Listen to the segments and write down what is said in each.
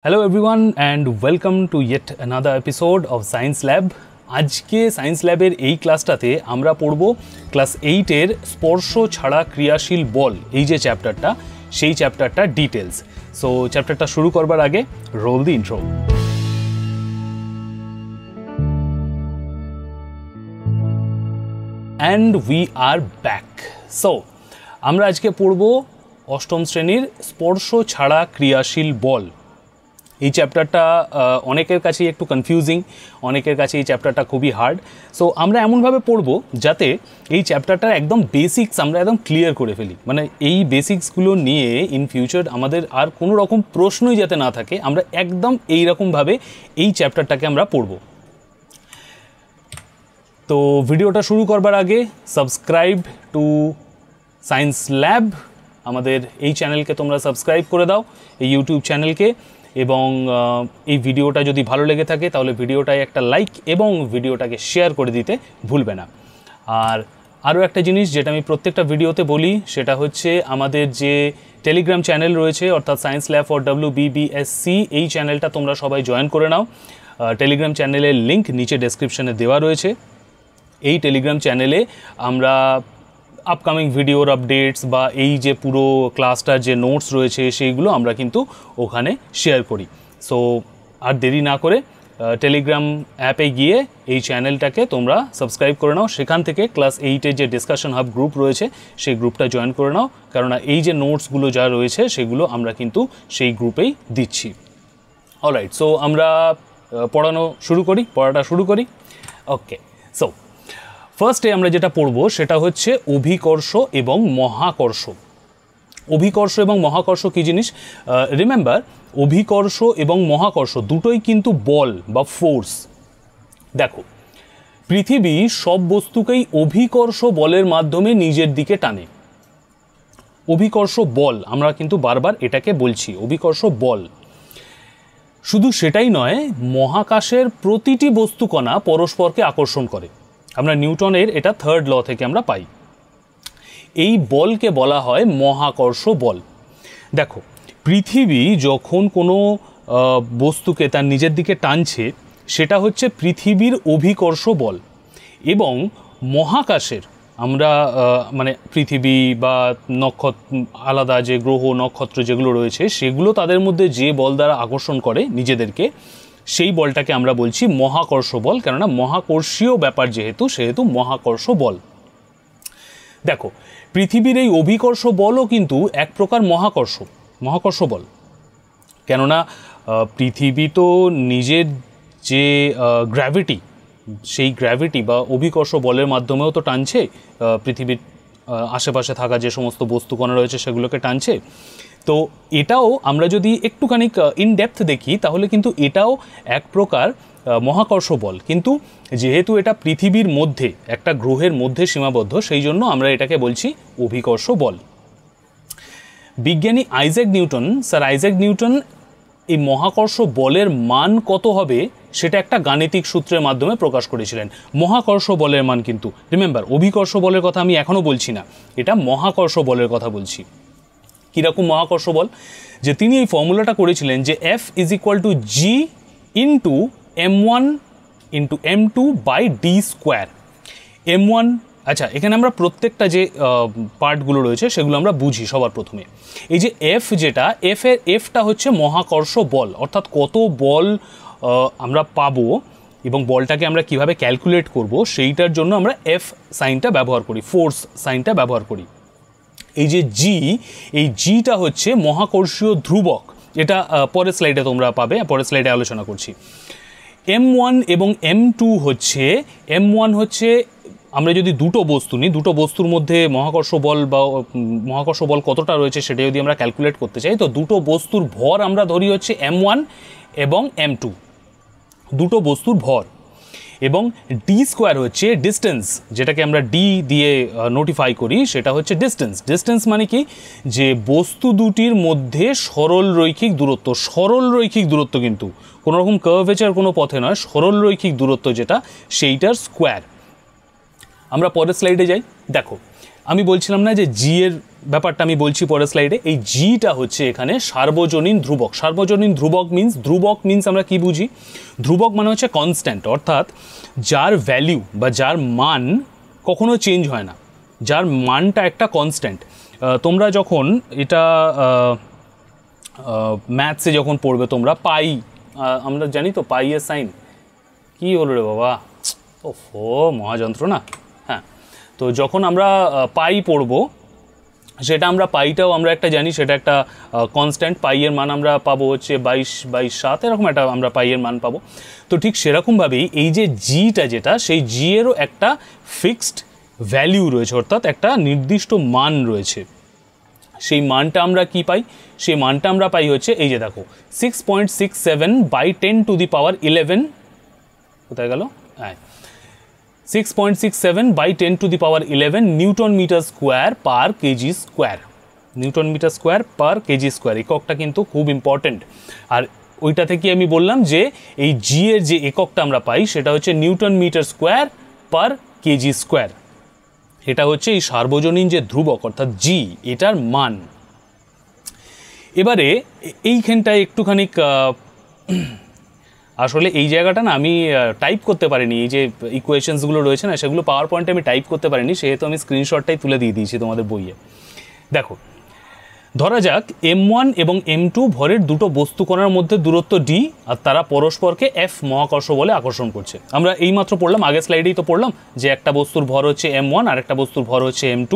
Hello everyone and welcome to yet another episode of Science Lab. আজকে science ল্যাবের এই ক্লাসটাতে আমরা পড়ব ক্লাস 8 এর স্পর্শ ছাড়া ক্রিয়াশীল বল এই যে চ্যাপ্টারটা সেই চ্যাপ্টারটা ডিটেইলস। সো চ্যাপ্টারটা শুরু করবার আগে roll the intro. And we are back. So আমরা আজকে পড়ব অষ্টম শ্রেণীর স্পর্শ ছাড়া ক্রিয়াশীল বল। এই চ্যাপ্টারটা অনেকের কাছে একটু কনফিউজিং, অনেকের কাছে এই চ্যাপ্টারটা খুবই হার্ড। সো আমরা এমনভাবে পড়ব যাতে এই চ্যাপ্টারটার একদম বেসিক্স আমরা একদম ক্লিয়ার করে ফেলি, মানে এই বেসিক্সগুলো নিয়ে ইন ফিউচার আমাদের আর কোনো রকম প্রশ্নই যাতে না থাকে, আমরা একদম এই রকমভাবে এই চ্যাপ্টারটাকে আমরা পড়ব। তো ভিডিওটা শুরু করবার আগে সাবস্ক্রাইব টু সায়েন্স ল্যাব, আমাদের এই চ্যানেলকে তোমরা সাবস্ক্রাইব করে দাও, এই ইউটিউব চ্যানেলকে। এবং এই ভিডিওটা যদি ভালো লেগে থাকে তাহলে ভিডিওটায় একটা লাইক এবং ভিডিওটাকে শেয়ার করে দিতে ভুলবে না। আর আরও একটা জিনিস যেটা আমি প্রত্যেকটা ভিডিওতে বলি সেটা হচ্ছে আমাদের যে টেলিগ্রাম চ্যানেল রয়েছে অর্থাৎ সায়েন্স ল্যাব ফর WBBSC, এই চ্যানেলটা তোমরা সবাই জয়েন করে নাও। টেলিগ্রাম চ্যানেলের লিঙ্ক নিচে ডেসক্রিপশনে দেওয়া রয়েছে। এই টেলিগ্রাম চ্যানেলে আমরা আপকামিং ভিডিওর আপডেটস বা এই যে পুরো ক্লাসটার যে নোটস রয়েছে সেইগুলো আমরা কিন্তু ওখানে শেয়ার করি। সো আর দেরি না করে টেলিগ্রাম অ্যাপে গিয়ে এই চ্যানেলটাকে তোমরা সাবস্ক্রাইব করে নাও, সেখান থেকে ক্লাস 8-এর যে ডিসকাশন হাব গ্রুপ রয়েছে সেই গ্রুপটা জয়েন করে নাও, কারণ এই যে নোটসগুলো যা রয়েছে সেগুলো আমরা কিন্তু সেই গ্রুপেই দিচ্ছি। অলরাইট, সো আমরা পড়াটা শুরু করি। ওকে, সো ফার্স্টে আমরা যেটা পড়ব সেটা হচ্ছে অভিকর্ষ এবং মহাকর্ষ। অভিকর্ষ এবং মহাকর্ষ কী জিনিস? রিমেম্বার, অভিকর্ষ এবং মহাকর্ষ দুটোই কিন্তু বল বা ফোর্স। দেখো, পৃথিবী সব বস্তুকেই অভিকর্ষ বলের মাধ্যমে নিজের দিকে টানে। অভিকর্ষ বল, আমরা কিন্তু বারবার এটাকে বলছি, অভিকর্ষ বল। শুধু সেটাই নয়, মহাকাশের প্রতিটি বস্তুকণা পরস্পরকে আকর্ষণ করে। আমরা নিউটনের এটা 3rd ল থেকে আমরা পাই। এই বলকে বলা হয় মহাকর্ষ বল। দেখো, পৃথিবী যখন কোনো বস্তুকে তার নিজের দিকে টানছে সেটা হচ্ছে পৃথিবীর অভিকর্ষ বল, এবং মহাকাশের আমরা মানে পৃথিবী বা আলাদা যে গ্রহ নক্ষত্র যেগুলো রয়েছে সেগুলো তাদের মধ্যে যে বল দ্বারা আকর্ষণ করে নিজেদেরকে, সেই বলটাকে আমরা বলছি মহাকর্ষ বল, কেননা মহাকর্ষীয় ব্যাপার সেহেতু মহাকর্ষ বল। দেখো, পৃথিবীর এই অভিকর্ষ বলও কিন্তু এক প্রকার মহাকর্ষ বল, কেননা পৃথিবী তো নিজের যে গ্র্যাভিটি, সেই গ্র্যাভিটি বা অভিকর্ষ বলের মাধ্যমেও তো টানছে পৃথিবীর আশেপাশে থাকা যে সমস্ত বস্তুকণা রয়েছে সেগুলোকে টানছে। তো এটাও আমরা যদি একটুখানি ইন ডেপথ দেখি তাহলে কিন্তু এটাও এক প্রকার মহাকর্ষ বল, কিন্তু যেহেতু এটা পৃথিবীর মধ্যে একটা গ্রহের মধ্যে সীমাবদ্ধ সেই জন্য আমরা এটাকে বলছি অভিকর্ষ বল। বিজ্ঞানী স্যার আইজ্যাক নিউটন এই মহাকর্ষ বলের মান কত হবে সেটা একটা গাণিতিক সূত্রের মাধ্যমে প্রকাশ করেছিলেন। মহাকর্ষ বলের মান কিন্তু, রিমেম্বার, অভিকর্ষ বলের কথা আমি এখনও বলছি না, এটা মহাকর্ষ বলের কথা বলছি। কীরকম মহাকর্ষ বল? যে তিনি এই ফর্মুলাটা করেছিলেন যে F = G × m1 × m2/d²। m1, আচ্ছা, এখানে আমরা প্রত্যেকটা যে পার্টগুলো রয়েছে সেগুলো আমরা বুঝি সবার প্রথমে। এই যে F, যেটা Fটা হচ্ছে মহাকর্ষ বল, অর্থাৎ কত বল আমরা পাবো এবং বলটাকে আমরা কিভাবে ক্যালকুলেট করব সেইটার জন্য আমরা F সাইনটা ব্যবহার করি, ফোর্স সাইনটা ব্যবহার করি। এই যে এই জিটা হচ্ছে মহাকর্ষীয় ধ্রুবক, এটা পরের স্লাইডে তোমরা পাবে, পরের স্লাইডে আলোচনা করছি। m1 এবং m2 হচ্ছে আমরা যদি দুটো বস্তু নিই, দুটো বস্তুর মধ্যে মহাকর্ষ বল কতটা রয়েছে সেটা যদি আমরা ক্যালকুলেট করতে চাই, তো দুটো বস্তুর ভর আমরা ধরি হচ্ছে m1 এবং m2, দুটো বস্তুর ভর। এবং d² হচ্ছে ডিস্টেন্স, যেটাকে আমরা d দিয়ে নোটিফাই করি, সেটা হচ্ছে ডিস্টেন্স মানে কি? যে বস্তু দুটির মধ্যে সরল রৈখিক দূরত্ব, কিন্তু কোনো রকম কার্ভেচার কোনো পথে নয়, সরল রৈখিক দূরত্ব যেটা, সেইটার স্কোয়ার। আমরা পরের স্লাইডে যাই। দেখো, আমি বলছিলাম না যে জি এর ব্যাপারটা আমি বলছি পরের স্লাইডে। এই জিটা হচ্ছে এখানে সার্বজনীন ধ্রুবক। সার্বজনীন ধ্রুবক মিন্স আমরা কি বুঝি? ধ্রুবক মানে হচ্ছে কনস্ট্যান্ট, অর্থাৎ যার ভ্যালু বা যার মান কখনো চেঞ্জ হয় না, যার মানটা একটা কনস্ট্যান্ট। তোমরা যখন এটা ম্যাথসে যখন পড়বে তোমরা, পাই আমরা জানি তো পাই এর সাইন কি হলো রে বাবা, ওফো মহাযন্ত্রণা। হ্যাঁ, তো যখন আমরা পাই পড়বো, সেটা আমরা পাইটাও আমরা একটা জানি, সেটা একটা কনস্ট্যান্ট। পাইয়ের মান আমরা পাবো হচ্ছে 22/7 এরকম একটা আমরা পাইয়ের মান পাবো। তো ঠিক সেরকমভাবেই এই যে জিটা যেটা, সেই জি এরও একটা ফিক্সড ভ্যালিউ রয়েছে, অর্থাৎ একটা নির্দিষ্ট মান রয়েছে। সেই মানটা আমরা কি পাই? সেই মানটা আমরা পাই হচ্ছে এই যে দেখো 6.67/10⁻11, কোথায় গেল? হ্যাঁ, 6.67/10⁻11 newton metre square per kg square. Newton metre square per kg square এককটা কিন্তু খুব ইম্পর্টেন্ট। আর ওইটা থেকে আমি বললাম যে এই জি এর যে এককটা আমরা পাই সেটা হচ্ছে newton metre square per kg square. এটা হচ্ছে এই সার্বজনীন যে ধ্রুবক অর্থাৎ জি, এটার মান। এবারে এইখানটায় একটুখানি আসলে এই জায়গাটা না আমি টাইপ করতে পারিনি, এই যে ইকুয়েশনসগুলো রয়েছে না সেগুলো পাওয়ার পয়েন্টে আমি টাইপ করতে পারিনি, সেহেতু আমি স্ক্রিনশটটাই তুলে দিয়ে দিয়েছি তোমাদের বইয়ে। দেখো, ধরা যাক M1 এবং M2 ভরের দুটো বস্তুকণার মধ্যে দূরত্ব d, আর তারা পরস্পরকে F মহাকর্ষ বলে আকর্ষণ করছে। আমরা এইমাত্র পড়লাম, আগের স্লাইডেই তো পড়লাম যে একটা বস্তুর ভর হচ্ছে M1 আর একটা বস্তুর ভর হচ্ছে M2,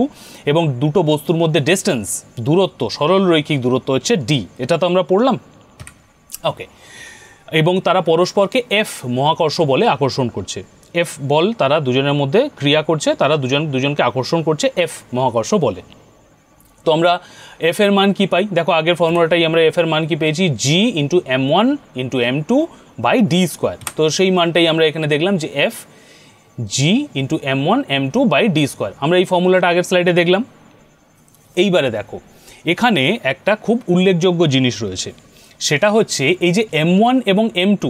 এবং দুটো বস্তুর মধ্যে ডিস্টেন্স, দূরত্ব, সরল রৈখিক দূরত্ব হচ্ছে d। এটা তো আমরা পড়লাম। ওকে, এবং তারা পরস্পরকে F মহাকর্ষ বলে আকর্ষণ করছে। F বল তারা দুজনের মধ্যে ক্রিয়া করছে, তারা দুজনকে আকর্ষণ করছে F মহাকর্ষ বলে। তো আমরা F এর মান কি পাই? দেখো আগের ফর্মুলাটাই আমরা F এর মান কি পেয়েছি, G into M1 into M2 by D square. তো সেই মানটাই আমরা এখানে দেখলাম যে F G into M1 M2 by D square. আমরা এই ফর্মুলাটা আগের স্লাইডে দেখলাম। এইবারে দেখো এখানে একটা খুব উল্লেখযোগ্য জিনিস রয়েছে, সেটা হচ্ছে এই যে M1 এবং M2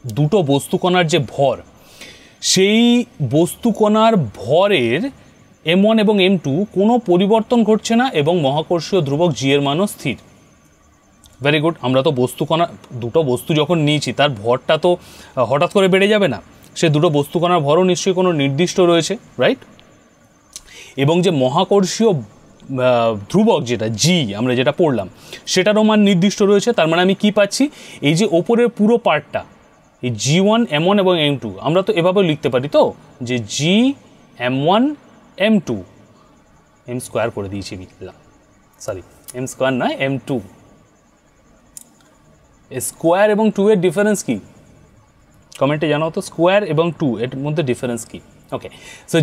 দুটো বস্তুকণার যে ভর, সেই বস্তুকণার ভরের M1 এবং M2 কোনো পরিবর্তন ঘটছে না এবং মহাকর্ষীয় ধ্রুবক জি এর মানও স্থির। Very good. আমরা তো বস্তুকণা, দুটো বস্তু যখন নিয়েছি তার ভরটা তো হঠাৎ করে বেড়ে যাবে না, সে দুটো বস্তুকণার ভরও নিশ্চয়ই কোনো নির্দিষ্ট রয়েছে, রাইট? এবং যে মহাকর্ষীয় ধ্রুবক যেটা জি আমরা যেটা পড়লাম সেটারও মান নির্দিষ্ট রয়েছে। তার মানে আমি কি পাচ্ছি, এই যে ওপরের পুরো পার্টটা, এই G1 M1 এবং M2 আমরা তো এভাবে লিখতে পারি তো যে G M1 M2, M square করে দিয়েছি, লিখলাম, সরি M স্কোয়ার নয় M2। স্কোয়ার এবং 2 এর ডিফারেন্স কি কমেন্টে জানাও তো, স্কোয়ার এবং 2 এর মধ্যে ডিফারেন্স কি? ওকে, সো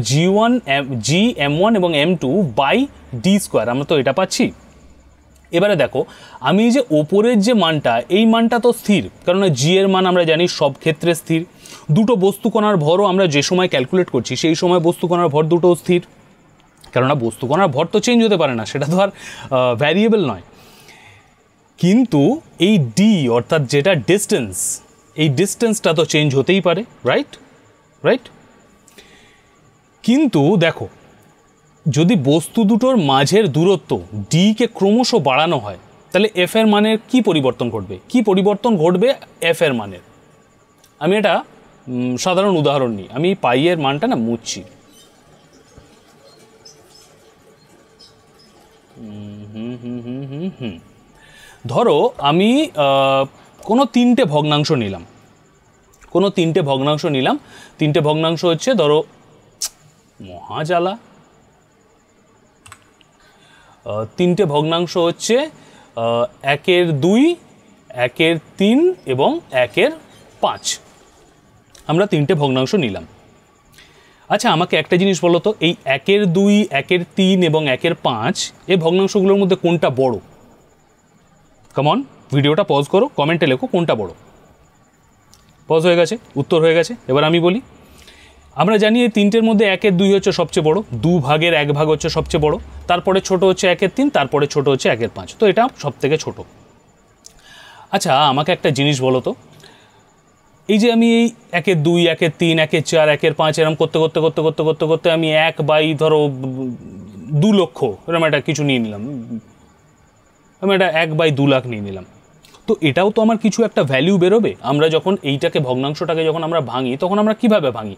G M1 এবং M2 বাই D স্কোয়ার, আমরা তো এটা পাচ্ছি। এবারে দেখো আমি যে ওপরের যে মানটা, এই মানটা তো স্থির, কারণ জি এর মান আমরা জানি সব ক্ষেত্রে স্থির। দুটো বস্তুকণার ভরও আমরা যে সময় ক্যালকুলেট করছি সেই সময় বস্তুকণার ভর দুটোও স্থির, কেননা বস্তুকণার ভর তো চেঞ্জ হতে পারে না, সেটা তো আর ভ্যারিয়েবল নয়। কিন্তু এই ডি অর্থাৎ যেটা ডিস্টেন্স, এই ডিস্টেন্সটা তো চেঞ্জ হতেই পারে, রাইট? রাইট। কিন্তু দেখো যদি বস্তু দুটোর মাঝের দূরত্ব ডি কে ক্রমশ বাড়ানো হয়, তাহলে এফ এর মানের কি পরিবর্তন ঘটবে? কি পরিবর্তন ঘটবে এফ এর মানের? আমি এটা সাধারণ উদাহরণ নিই, আমি পাই এর মানটা না মুছছি। ধরো আমি কোনো তিনটে ভগ্নাংশ নিলাম, তিনটে ভগ্নাংশ হচ্ছে ধরো মহাজালা, তিনটে ভগ্নাংশ হচ্ছে 1/2, 1/3 এবং 1/5। আমরা তিনটে ভগ্নাংশ নিলাম। আচ্ছা আমাকে একটা জিনিস বলো তো, এই 1/2, 1/3 এবং 1/5 এই ভগ্নাংশগুলোর মধ্যে কোনটা বড়? কমন, ভিডিওটা পজ করো, কমেন্টে লেখো কোনটা বড়। পজ হয়ে গেছে, উত্তর হয়ে গেছে। এবার আমি বলি, আমরা জানি এই তিনটের মধ্যে 1/2 হচ্ছে সবচেয়ে বড়, 2 ভাগের 1 ভাগ হচ্ছে সবচেয়ে বড়, তারপরে ছোট হচ্ছে 1/3, তারপরে ছোট হচ্ছে 1/5, তো এটা সব থেকে ছোট। আচ্ছা আমাকে একটা জিনিস বলো তো, এই যে আমি এই 1/2, 1/3, 1/4, 1/5 এরকম করতে করতে আমি 1 বাই ধরো 2 লক্ষ এরকম একটা কিছু নিয়ে নিলাম, আমি এটা 1/2 লাখ নিয়ে নিলাম, তো এটাও তো আমার কিছু একটা ভ্যালু বেরোবে। আমরা যখন এইটাকে ভগ্নাংশটাকে যখন আমরা ভাঙি তখন আমরা কিভাবে ভাঙি,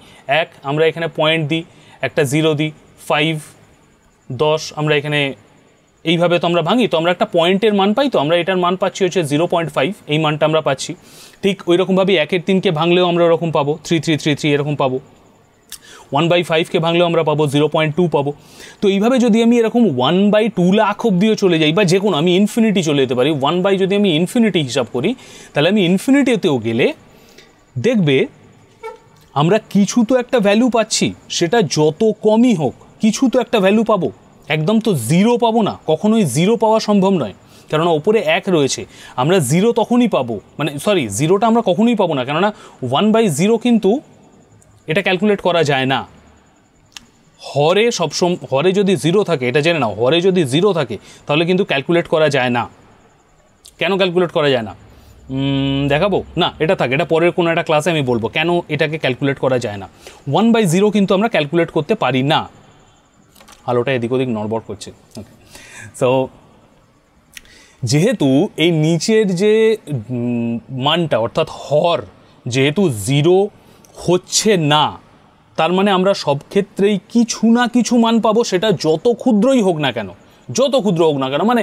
আমরা এখানে পয়েন্ট দিই, একটা 0 দিই, 5, 10 আমরা এখানে এইভাবে তো আমরা ভাঙি, তো আমরা একটা পয়েন্টের মান পাই, তো আমরা এটার মান পাচ্ছি হচ্ছে 0.5, এই মানটা আমরা পাচ্ছি। ঠিক ওই রকমভাবে 1/3কে ভাঙলেও আমরা ওরকম পাবো 3333 এরকম পাবো, 1/5কে ভাঙলেও আমরা পাবো 0.2 পাবো। তো এইভাবে যদি আমি এরকম 1/2 লাখ অব্দিও চলে যাই, বা যে কোনো আমি ইনফিনিটি চলে যেতে পারি, যদি আমি ইনফিনিটি হিসাব করি, তাহলে আমি ইনফিনিটিতেও গেলে দেখবে আমরা কিছু তো একটা ভ্যালু পাচ্ছি, সেটা যত কমই হোক কিছু তো একটা ভ্যালু পাবো, একদম তো 0 পাবো না, কখনোই 0 পাওয়া সম্ভব নয়, কেননা ওপরে 1 রয়েছে। আমরা 0 তখনই পাবো, মানে সরি 0টা আমরা কখনোই পাবো না, কেননা 1/0 কিন্তু এটা ক্যালকুলেট করা যায় না। হরে হরে যদি 0 থাকে, এটা জেনে নাও, হরে যদি 0 থাকে তাহলে কিন্তু ক্যালকুলেট করা যায় না। কেন ক্যালকুলেট করা যায় না দেখাবো না, এটা থাকে, এটা পরের কোনো একটা ক্লাসে আমি বলবো কেন এটাকে ক্যালকুলেট করা যায় না। 1/0 কিন্তু আমরা ক্যালকুলেট করতে পারি না। আলোটা এদিক ওদিক নড়বড় করছে, ওকে। সো যেহেতু এই নিচের যে মানটা অর্থাৎ হর যেহেতু 0 হচ্ছে না, তার মানে আমরা সব ক্ষেত্রেই কিছু না কিছু মান পাবো, সেটা যত ক্ষুদ্রই হোক না কেন, যত ক্ষুদ্র হোক না কেন, মানে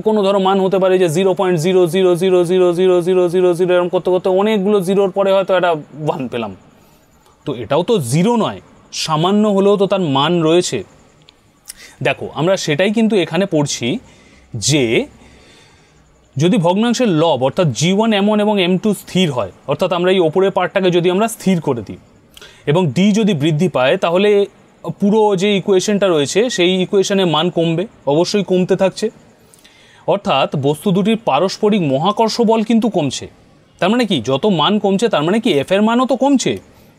কোনো ধরো মান হতে পারে যে 0.000000000 এরকম করতে করতে অনেকগুলো জিরোর পরে হয়তো একটা 1 পেলাম, তো এটাও তো 0 নয়, সামান্য হলেও তো তার মান রয়েছে। দেখো আমরা সেটাই কিন্তু এখানে পড়ছি যে যদি ভগ্নাংশের লব অর্থাৎ G1 M1 এবং M2 স্থির হয়, অর্থাৎ আমরা এই ওপরের পার্টটাকে যদি আমরা স্থির করে দিই এবং D যদি বৃদ্ধি পায়, তাহলে পুরো যে ইকুয়েশনটা রয়েছে সেই ইকুয়েশনের মান কমবে, অবশ্যই কমতে থাকছে। অর্থাৎ বস্তু দুটির পারস্পরিক মহাকর্ষ বল কিন্তু কমছে। তার মানে কি, যত মান কমছে তার মানে কি F এর মানও তো কমছে,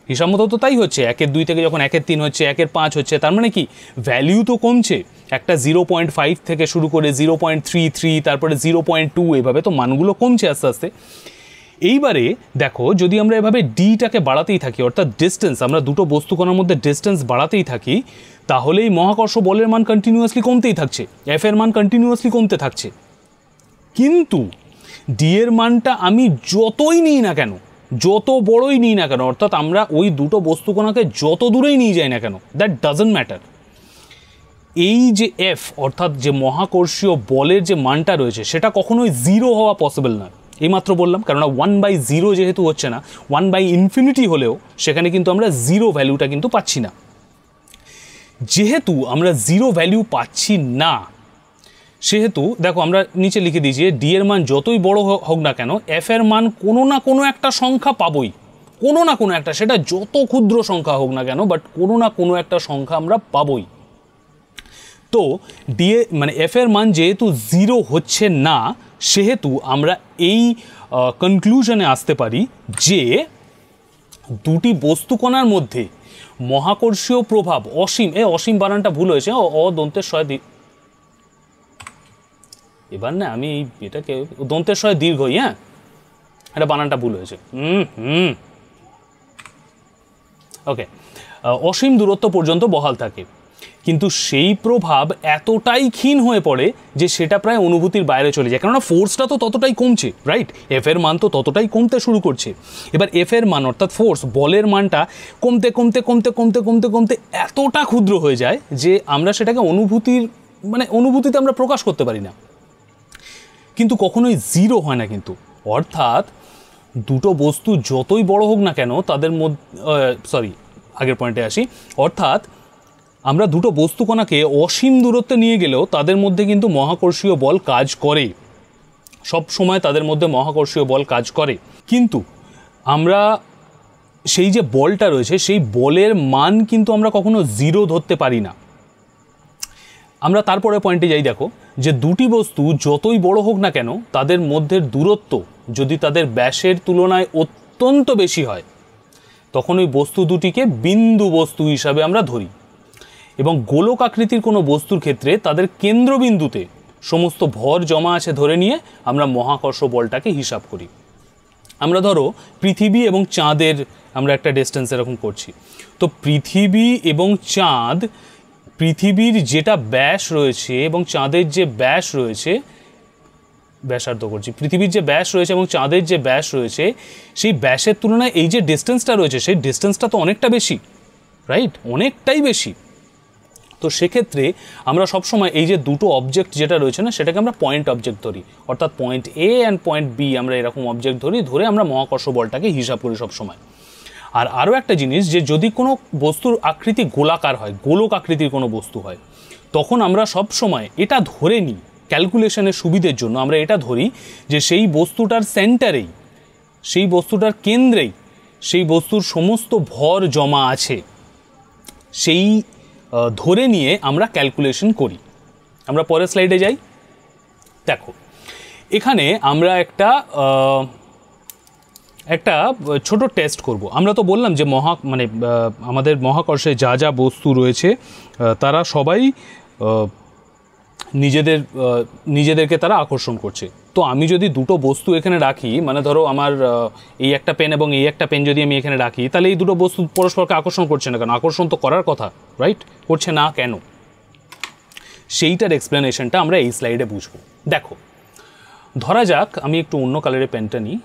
হিসাব মতো তো তাই হচ্ছে। 1/2 থেকে যখন 1/3 হচ্ছে, 1/5 হচ্ছে, তার মানে কি ভ্যালিউ তো কমছে। একটা 0.5 থেকে শুরু করে 0.33, তারপরে 0.2, এভাবে তো মানগুলো কমছে আস্তে আস্তে। এইবারে দেখো যদি আমরা এভাবে ডিটাকে বাড়াতেই থাকি, অর্থাৎ ডিস্টেন্স, আমরা দুটো বস্তুকণার মধ্যে ডিস্টেন্স বাড়াতেই থাকি, তাহলেই মহাকর্ষ বলের মান কন্টিনিউয়াসলি কমতেই থাকছে, এফ এর মান কন্টিনিউয়াসলি কমতে থাকছে। কিন্তু ডি এর মানটা আমি যতই নিই না কেন, যত বড়ই নিই না কেন, অর্থাৎ আমরা ওই দুটো বস্তুকণাকে যত দূরেই নিয়ে যাই না কেন, দ্যাট ডাজন্ট ম্যাটার, এই যে এফ অর্থাৎ যে মহাকর্ষীয় বলের যে মানটা রয়েছে সেটা কখনোই 0 হওয়া পসিবল নয়। এইমাত্র বললাম, কেননা 1/0 যেহেতু হচ্ছে না, 1/∞ হলেও সেখানে কিন্তু আমরা 0 ভ্যালুটা কিন্তু পাচ্ছি না। যেহেতু আমরা 0 ভ্যালু পাচ্ছি না, সেহেতু দেখো আমরা নিচে লিখে দিয়েছি ডি এর মান যতই বড় হোক না কেন, এফ এর মান কোনো না কোনো একটা সংখ্যা পাবই, কোনো না কোনো একটা, সেটা যত ক্ষুদ্র সংখ্যা হোক না কেন, বাট কোনো না কোনো একটা সংখ্যা আমরা পাবই। তো ডি এ মানে এফ এর মান যেহেতু 0 হচ্ছে না, সেহেতু আমরা এই কনক্লুশনে আসতে পারি যে দুটি বস্তুকণার মধ্যে মহাকর্ষীয় প্রভাব অসীম, অসীম বানানটা ভুল হয়েছে, দন্তের শয়, এবার না আমি এটাকে দন্তের শয় দীর্ঘই, হ্যাঁ এটা বানানটা ভুল হয়েছে, ওকে, অসীম দূরত্ব পর্যন্ত বহাল থাকে, কিন্তু সেই প্রভাব এতটাই ক্ষীণ হয়ে পড়ে যে সেটা প্রায় অনুভূতির বাইরে চলে যায়, কেননা ফোর্সটা তো ততটাই কমছে, রাইট, এফ এর মান তো ততটাই কমতে শুরু করছে। এবার এফ এর মান অর্থাৎ ফোর্স, বলের মানটা কমতে কমতে কমতে কমতে কমতে কমতে এতটা ক্ষুদ্র হয়ে যায় যে আমরা সেটাকে অনুভূতিতে আমরা প্রকাশ করতে পারি না, কিন্তু কখনোই 0 হয় না কিন্তু। অর্থাৎ দুটো বস্তু যতই বড় হোক না কেন তাদের মধ্যে, আগের পয়েন্টে আসি, অর্থাৎ আমরা দুটো বস্তুকণাকে অসীম দূরত্বে নিয়ে গেলেও তাদের মধ্যে কিন্তু মহাকর্ষীয় বল কাজ করে, সব সময় তাদের মধ্যে মহাকর্ষীয় বল কাজ করে, কিন্তু আমরা সেই যে বলটা রয়েছে সেই বলের মান কিন্তু আমরা কখনো 0 ধরতে পারি না। আমরা তারপরে পয়েন্টে যাই, দেখো যে দুটি বস্তু যতই বড় হোক না কেন তাদের মধ্যের দূরত্ব যদি তাদের ব্যাসের তুলনায় অত্যন্ত বেশি হয়, তখন ওই বস্তু দুটিকে বিন্দু বস্তু হিসাবে আমরা ধরি, এবং গোলক আকৃতির কোনো বস্তুর ক্ষেত্রে তাদের কেন্দ্রবিন্দুতে সমস্ত ভর জমা আছে ধরে নিয়ে আমরা মহাকর্ষ বলটাকে হিসাব করি। আমরা ধরো পৃথিবী এবং চাঁদের আমরা একটা ডিস্টেন্স এরকম করছি, তো পৃথিবী এবং চাঁদ, পৃথিবীর যেটা ব্যাস রয়েছে এবং চাঁদের যে ব্যাস রয়েছে, ব্যাসার্ধ করছি, পৃথিবীর যে ব্যাস রয়েছে এবং চাঁদের যে ব্যাস রয়েছে, সেই ব্যাসের তুলনায় এই যে ডিস্টেন্সটা রয়েছে, সেই ডিস্টেন্সটা তো অনেকটা বেশি, রাইট? অনেকটাই বেশি। তো সেক্ষেত্রে আমরা সবসময় এই যে দুটো অবজেক্ট যেটা রয়েছে না, সেটাকে আমরা পয়েন্ট অবজেক্ট ধরি, অর্থাৎ point A and point B আমরা এরকম অবজেক্ট ধরে আমরা মহাকর্ষ বলটাকে হিসাব করি সবসময়। আর আরও একটা জিনিস, যে যদি কোনো বস্তুর আকৃতি গোলাকার হয়, গোলক আকৃতির কোনো বস্তু হয়, তখন আমরা সব সময় এটা ধরে নিই ক্যালকুলেশনের সুবিধের জন্য, আমরা এটা ধরি যে সেই বস্তুটার সেন্টারেই, সেই বস্তুটার কেন্দ্রেই সেই বস্তুর সমস্ত ভর জমা আছে, সেই ধরে নিয়ে আমরা ক্যালকুলেশন করি। আমরা পরের স্লাইডে যাই। দেখো এখানে আমরা একটা ছোট টেস্ট করব। আমরা তো বললাম যে আমাদের মহাকর্ষে যা যা বস্তু রয়েছে তারা সবাই নিজেদেরকে তারা আকর্ষণ করছে। তো আমি যদি দুটো বস্তু এখানে রাখি, মানে ধরো আমার এই একটা পেন এবং এই একটা পেন যদি আমি এখানে রাখি, তাহলে এই দুটো বস্তু পরস্পরকে আকর্ষণ করছে না কেন? আকর্ষণ তো করার কথা, রাইট? করছে না কেন? সেইটার এক্সপ্লেনেশনটা আমরা এই স্লাইডে বুঝবো। দেখো ধরা যাক আমি একটু অন্য কালারের পেনটা নিই।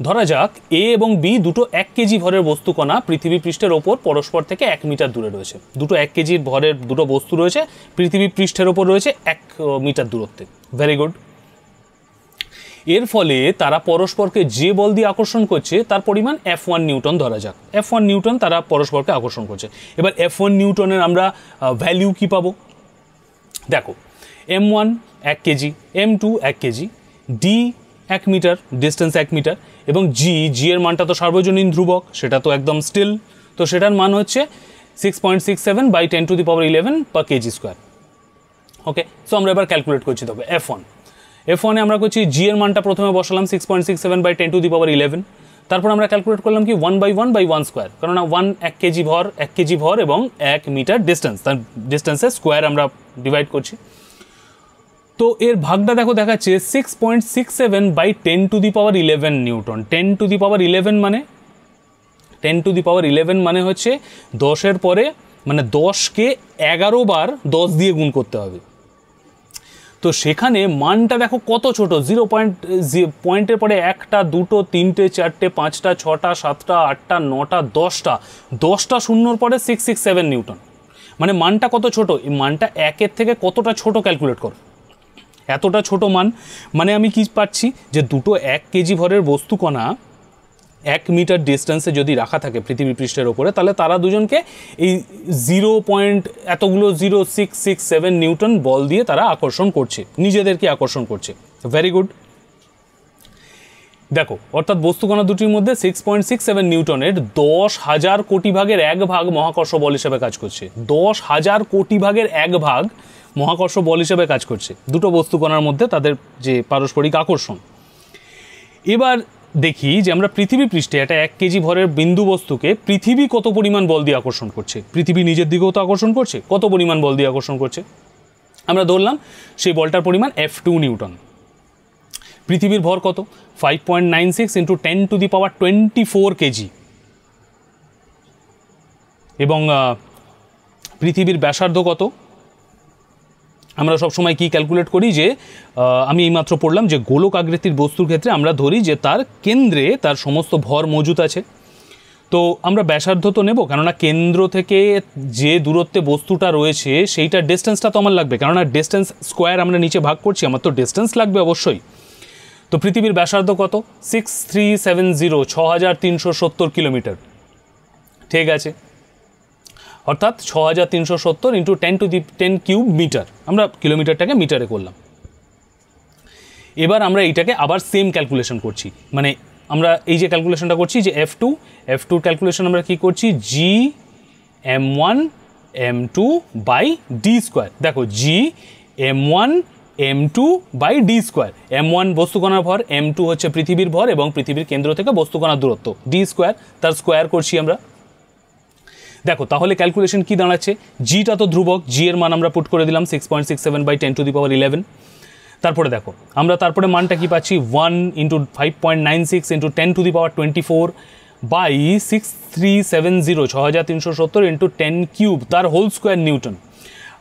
ধরা যাক এ এবং বি দুটো 1 কেজি ভরের বস্তু কণা পৃথিবী পৃষ্ঠের ওপর পরস্পর থেকে 1 মিটার দূরে রয়েছে। দুটো 1 কেজির ভরের দুটো বস্তু রয়েছে, পৃথিবী পৃষ্ঠের ওপর রয়েছে 1 মিটার দূরত্বে। Very good. এর ফলে তারা পরস্পরকে যে বল দিয়ে আকর্ষণ করছে তার পরিমাণ F1 নিউটন ধরা যাক। F1 নিউটন তারা পরস্পরকে আকর্ষণ করছে। এবার F1 নিউটনের আমরা ভ্যালু কি পাবো? দেখো M1 1 kg, M2 1 kg, D 1 metre, distance 1 metre, এবং জি এর মানটা তো সার্বজনীন ধ্রুবক, সেটা তো একদম স্টিল, তো সেটার মান হচ্ছে 6.67 by 10⁻11 per kg square. Okay, so আমরা এবার ক্যালকুলেট করছি। তবে F1-এ আমরা করছি জি এর মানটা প্রথমে বসালাম 6.67 বাই 10⁻11, তারপর আমরা ক্যালকুলেট করলাম কি 1/1/1 স্কোয়ার, কেননা 1 কেজি ভর এবং 1 মিটার ডিস্টেন্স, তার ডিস্টেন্সের স্কোয়ার আমরা ডিভাইড করছি। তো এর ভাগটা দেখো দেখাচ্ছে 6.67 বাই 10⁻11 নিউটন। 10⁻11 মানে হচ্ছে 10-এর পরে, মানে 10কে 11 বার 10 দিয়ে গুণ করতে হবে। তো সেখানে মানটা দেখো কত ছোট, 0 পয়েন্টের পরে 1টা 2টো 3টে 4টে 5টা 6টা 7টা 8টা 9টা 10টা শূন্যর পরে 667 নিউটন। মানে মানটা কত ছোট, এই মানটা 1-এর থেকে কতটা ছোট ক্যালকুলেট করো, এতটা ছোট মান। মানে আমি কি পাচ্ছি, যে দুটো 1 কেজি ভরের বস্তু কণা 1 মিটার ডিস্টেন্সে যদি রাখা থাকে পৃথিবী পৃষ্ঠের ওপরে, তাহলে তারা দুজনকে এই 0.0667 নিউটন বল দিয়ে তারা আকর্ষণ করছে, নিজেদেরকে আকর্ষণ করছে। Very good. দেখো অর্থাৎ বস্তুকণা দুটির মধ্যে 6.67 নিউটনের 10,000 কোটি ভাগের 1 ভাগ মহাকর্ষ বল হিসেবে কাজ করছে। 10,000 কোটি ভাগের 1 ভাগ মহাকর্ষ বল হিসেবে কাজ করছে দুটো বস্তুকণার মধ্যে তাদের যে পারস্পরিক আকর্ষণ। এবার দেখি যে আমরা পৃথিবী পৃষ্ঠে একটা 1 কেজি ভরের বিন্দু বস্তুকে পৃথিবী কত পরিমাণ বল দিয়ে আকর্ষণ করছে। পৃথিবী নিজের দিকেও তো আকর্ষণ করছে, কত পরিমাণ বল দিয়ে আকর্ষণ করছে আমরা ধরলাম সেই বলটার পরিমাণ F2 নিউটন। পৃথিবীর ভর কত? 5.96 × 10⁻24 কেজি। এবং পৃথিবীর ব্যাসার্ধ কত? আমরা সবসময় কি ক্যালকুলেট করি, যে আমি এইমাত্র পড়লাম যে গোলক আকৃতির বস্তুর ক্ষেত্রে আমরা ধরি যে তার কেন্দ্রে তার সমস্ত ভর মজুত আছে। তো আমরা ব্যাসার্ধ তো নেব, কেননা কেন্দ্র থেকে যে দূরত্বে বস্তুটা রয়েছে সেইটার ডিস্টেন্সটা তো আমার লাগবে, কেননা ডিস্টেন্স স্কোয়ার আমরা নিচে ভাগ করছি, আমার তো ডিস্টেন্স লাগবে অবশ্যই। তো পৃথিবীর ব্যাসার্ধ কত? 6370 কিলোমিটার। ঠিক আছে, অর্থাৎ 6370 × 10⁻10³ মিটার। আমরা কিলোমিটারটাকে মিটারে করলাম। এবার আমরা এইটাকে আবার সেম ক্যালকুলেশন করছি, মানে আমরা এই যে ক্যালকুলেশনটা করছি যে F2 ক্যালকুলেশন আমরা কি করছি, জি M1 M2 by D square. দেখো G M1 M2 by D square. M1 বস্তুকণার ভর, M2 হচ্ছে পৃথিবীর ভর এবং পৃথিবীর কেন্দ্র থেকে বস্তুকণার দূরত্ব, ডি স্কোয়ার, তার স্কোয়ার করছি আমরা। দেখো তাহলে ক্যালকুলেশন কি দাঁড়াচ্ছে, জিটা তো ধ্রুবক, জি এর মান আমরা পুট করে দিলাম 6.67 বাই 10⁻11। তারপরে দেখো আমরা তারপরে মানটা কি পাচ্ছি, 1 × 5.96 × 10⁻24 বাই 6370 6370 ইন্টু 10 কিউব তার হোল স্কোয়ার নিউটন।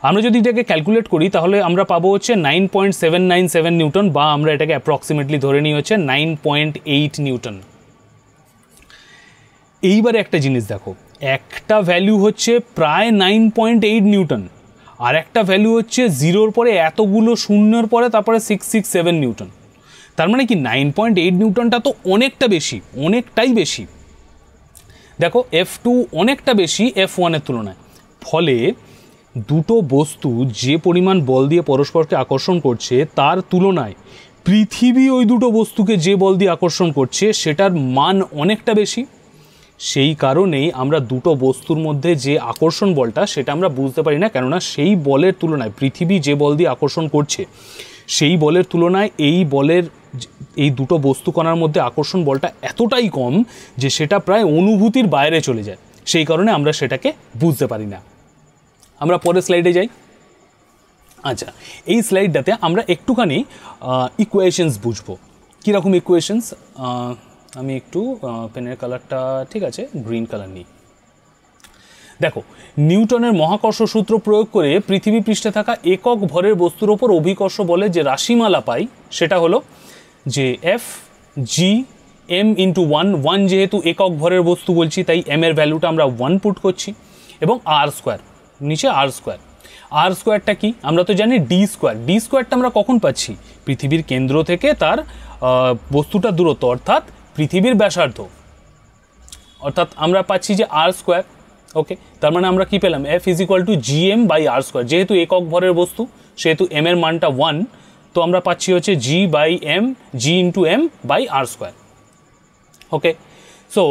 আমরা যদি এটাকে ক্যালকুলেট করি তাহলে আমরা পাবো হচ্ছে 9.797 নিউটন, বা আমরা এটাকে অ্যাপ্রক্সিমেটলি ধরে নিই হচ্ছে 9.8 নিউটন। এইবারে একটা জিনিস দেখো, একটা ভ্যালু হচ্ছে প্রায় 9.8 নিউটন, আর একটা ভ্যালু হচ্ছে জিরোর পরে এতগুলো শূন্যর পরে তারপরে 667 নিউটন। তার মানে কি 9.8 নিউটনটা তো অনেকটা বেশি, অনেকটাই বেশি। দেখো F2 অনেকটা বেশি F1-এর তুলনায়। ফলে দুটো বস্তু যে পরিমাণ বল দিয়ে পরস্পরকে আকর্ষণ করছে তার তুলনায় পৃথিবী ওই দুটো বস্তুকে যে বল দিয়ে আকর্ষণ করছে সেটার মান অনেকটা বেশি। সেই কারণেই আমরা দুটো বস্তুর মধ্যে যে আকর্ষণ বলটা সেটা আমরা বুঝতে পারি না, কেননা সেই বলের তুলনায় পৃথিবী যে বল দিয়ে আকর্ষণ করছে সেই বলের তুলনায় এই দুটো বস্তু কণার মধ্যে আকর্ষণ বলটা এতটাই কম যে সেটা প্রায় অনুভূতির বাইরে চলে যায়। সেই কারণে আমরা সেটাকে বুঝতে পারি না। আমরা পরের স্লাইডে যাই। আচ্ছা, এই স্লাইডটাতে আমরা একটুখানি ইকুয়েশনস বুঝবো। কীরকম ইকুয়েশনস, আমি একটু পেনের কালারটা ঠিক আছে গ্রিন কালার নিই। দেখো, নিউটনের মহাকর্ষ সূত্র প্রয়োগ করে পৃথিবী পৃষ্ঠে থাকা একক ভরের বস্তুর ওপর অভিকর্ষ বলে যে রাশিমালা পাই সেটা হলো যে F G M into one, যেহেতু একক ভরের বস্তু বলছি তাই এম এর ভ্যালুটা আমরা 1 পুট করছি, এবং আর স্কোয়ার, নিচে আর স্কোয়ার। আর স্কোয়ারটা কি আমরা তো জানি ডি স্কোয়ার। ডি স্কোয়ারটা আমরা কখন পাচ্ছি? পৃথিবীর কেন্দ্র থেকে তার বস্তুটার দূরত্ব, অর্থাৎ পৃথিবীর ব্যাসার্ধ, অর্থাৎ আমরা পাচ্ছি যে আর স্কোয়ার। ওকে, তার মানে আমরা কি পেলাম? F is equal to G M by R square. যেহেতু একক ভরের বস্তু সেহেতু এম এর মানটা 1, তো আমরা পাচ্ছি হচ্ছে G by M, G into M by R square. Okay, so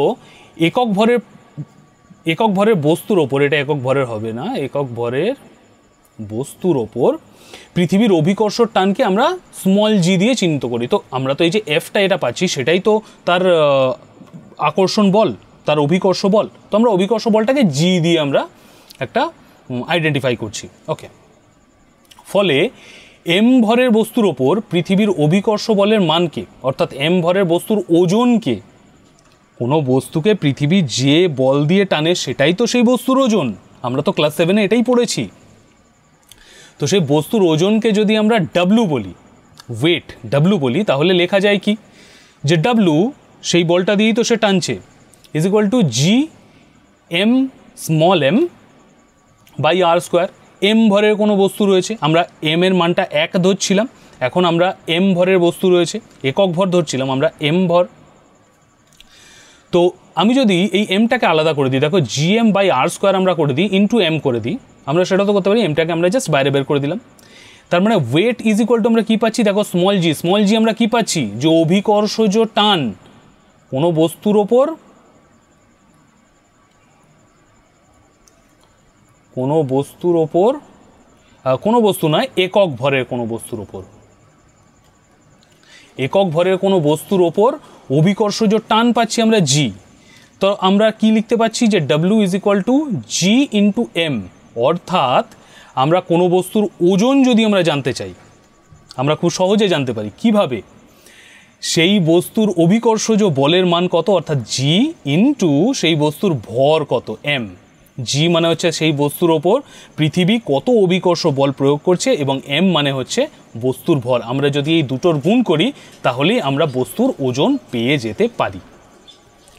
একক ভরের বস্তুর ওপর, এটা একক ভরের হবে না, একক ভরের বস্তুর ওপর পৃথিবীর অভিকর্ষর টানকে আমরা স্মল জি দিয়ে চিহ্নিত করি। তো আমরা তো এই যে এফটা এটা পাচ্ছি সেটাই তো তার আকর্ষণ বল, তার অভিকর্ষ বল। তো আমরা অভিকর্ষ বলটাকে জি দিয়ে আমরা একটা আইডেন্টিফাই করছি। ওকে, ফলে এম ভরের বস্তুর ওপর পৃথিবীর অভিকর্ষ বলের মানকে, অর্থাৎ এম ভরের বস্তুর ওজনকে, কোনো বস্তুকে পৃথিবী যে বল দিয়ে টানে সেটাই তো সেই বস্তুর ওজন। আমরা তো ক্লাস 7-এ এটাই পড়েছি। তো সেই বস্তুর ওজনকে যদি আমরা ডাব্লু বলি, ওয়েট ডাব্লু বলি, তাহলে লেখা যায় কি যে ডাব্লু সেই বলটা দিয়েই তো সে টানছে, is equal to G M small M by R square. M ভরের কোনো বস্তু রয়েছে, আমরা এম এর মানটা 1 ধরছিলাম, এখন আমরা এম ভরের বস্তু রয়েছে, একক ভর ধরছিলাম আমরা এম ভর। তো আমি যদি এই এমটাকে আলাদা করে দিই, দেখো G M by R square আমরা করে দিই ইন্টু এম করে দিই, আমরা সেটা তো করতে পারি, এমটাকে আমরা জাস্ট বাইরে বের করে দিলাম। তার মানে ওয়েট ইজ ইকুয়াল টু আমরা কী পাচ্ছি? দেখো স্মল জি আমরা কী পাচ্ছি? যে অভিকর্ষজ টান কোনো বস্তুর ওপর, কোনো বস্তু নয়, একক ভরের কোনো বস্তুর ওপর, একক ভরের কোনো বস্তুর ওপর অভিকর্ষজ টান পাচ্ছি আমরা জি। তো আমরা কি লিখতে পাচ্ছি? যে W is equal to G into M. অর্থাৎ আমরা কোনো বস্তুর ওজন যদি আমরা জানতে চাই, আমরা খুব সহজে জানতে পারি। কিভাবে? সেই বস্তুর অভিকর্ষজ বলের মান কত, অর্থাৎ জি ইন্টু সেই বস্তুর ভর কত, এম। জি মানে হচ্ছে সেই বস্তুর ওপর পৃথিবী কত অভিকর্ষ বল প্রয়োগ করছে, এবং এম মানে হচ্ছে বস্তুর ভর। আমরা যদি এই দুটোর গুণ করি তাহলেই আমরা বস্তুর ওজন পেয়ে যেতে পারি।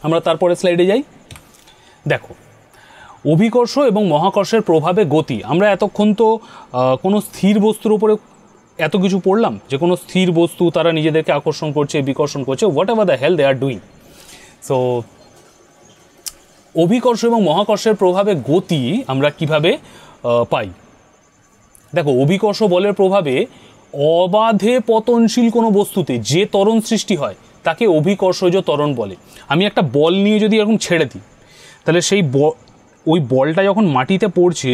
আমরা তারপরে স্লাইডে যাই। দেখো, অভিকর্ষ এবং মহাকর্ষের প্রভাবে গতি। আমরা এতক্ষণ তো কোনো স্থির বস্তুর উপরে এত কিছু পড়লাম, যে কোনো স্থির বস্তু তারা নিজেদেরকে আকর্ষণ করছে, বিকর্ষণ করছে, whatever the hell they are doing. So অভিকর্ষ এবং মহাকর্ষের প্রভাবে গতি আমরা কিভাবে পাই? দেখো, অভিকর্ষ বলের প্রভাবে অবাধে পতনশীল কোনো বস্তুতে যে ত্বরণ সৃষ্টি হয় তাকে অভিকর্ষজ ত্বরণ বলে। আমি একটা বল নিয়ে যদি এরকম ছেড়ে দিই, তাহলে সেই ওই বলটা যখন মাটিতে পড়ছে,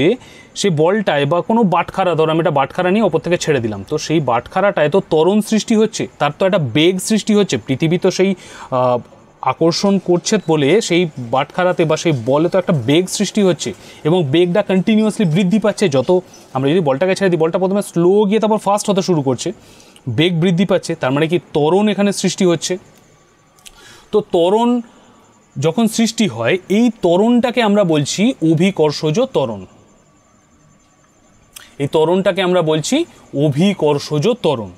সেই বলটায় বা কোনো বাটখারা, ধর আমি একটা বাটখারা নিয়ে ওপর থেকে ছেড়ে দিলাম, তো সেই বাটখারাটায় তো ত্বরণ সৃষ্টি হচ্ছে, তার তো একটা বেগ সৃষ্টি হচ্ছে। পৃথিবী তো সেই আকর্ষণ করছে বলে সেই বাটখারাতে বা সেই বলে তো একটা বেগ সৃষ্টি হচ্ছে, এবং বেগটা কন্টিনিউয়াসলি বৃদ্ধি পাচ্ছে। যত আমরা যদি বলটাকে ছেড়ে দিই, বলটা প্রথমে স্লো গিয়ে তারপর ফাস্ট হতে শুরু করছে, বেগ বৃদ্ধি পাচ্ছে, তার মানে কি ত্বরণ এখানে সৃষ্টি হচ্ছে। তো ত্বরণ যখন সৃষ্টি হয় এই ত্বরণটাকে আমরা বলছি অভিকর্ষজ ত্বরণ। এই ত্বরণটাকে আমরা বলছি অভিকর্ষজ ত্বরণ।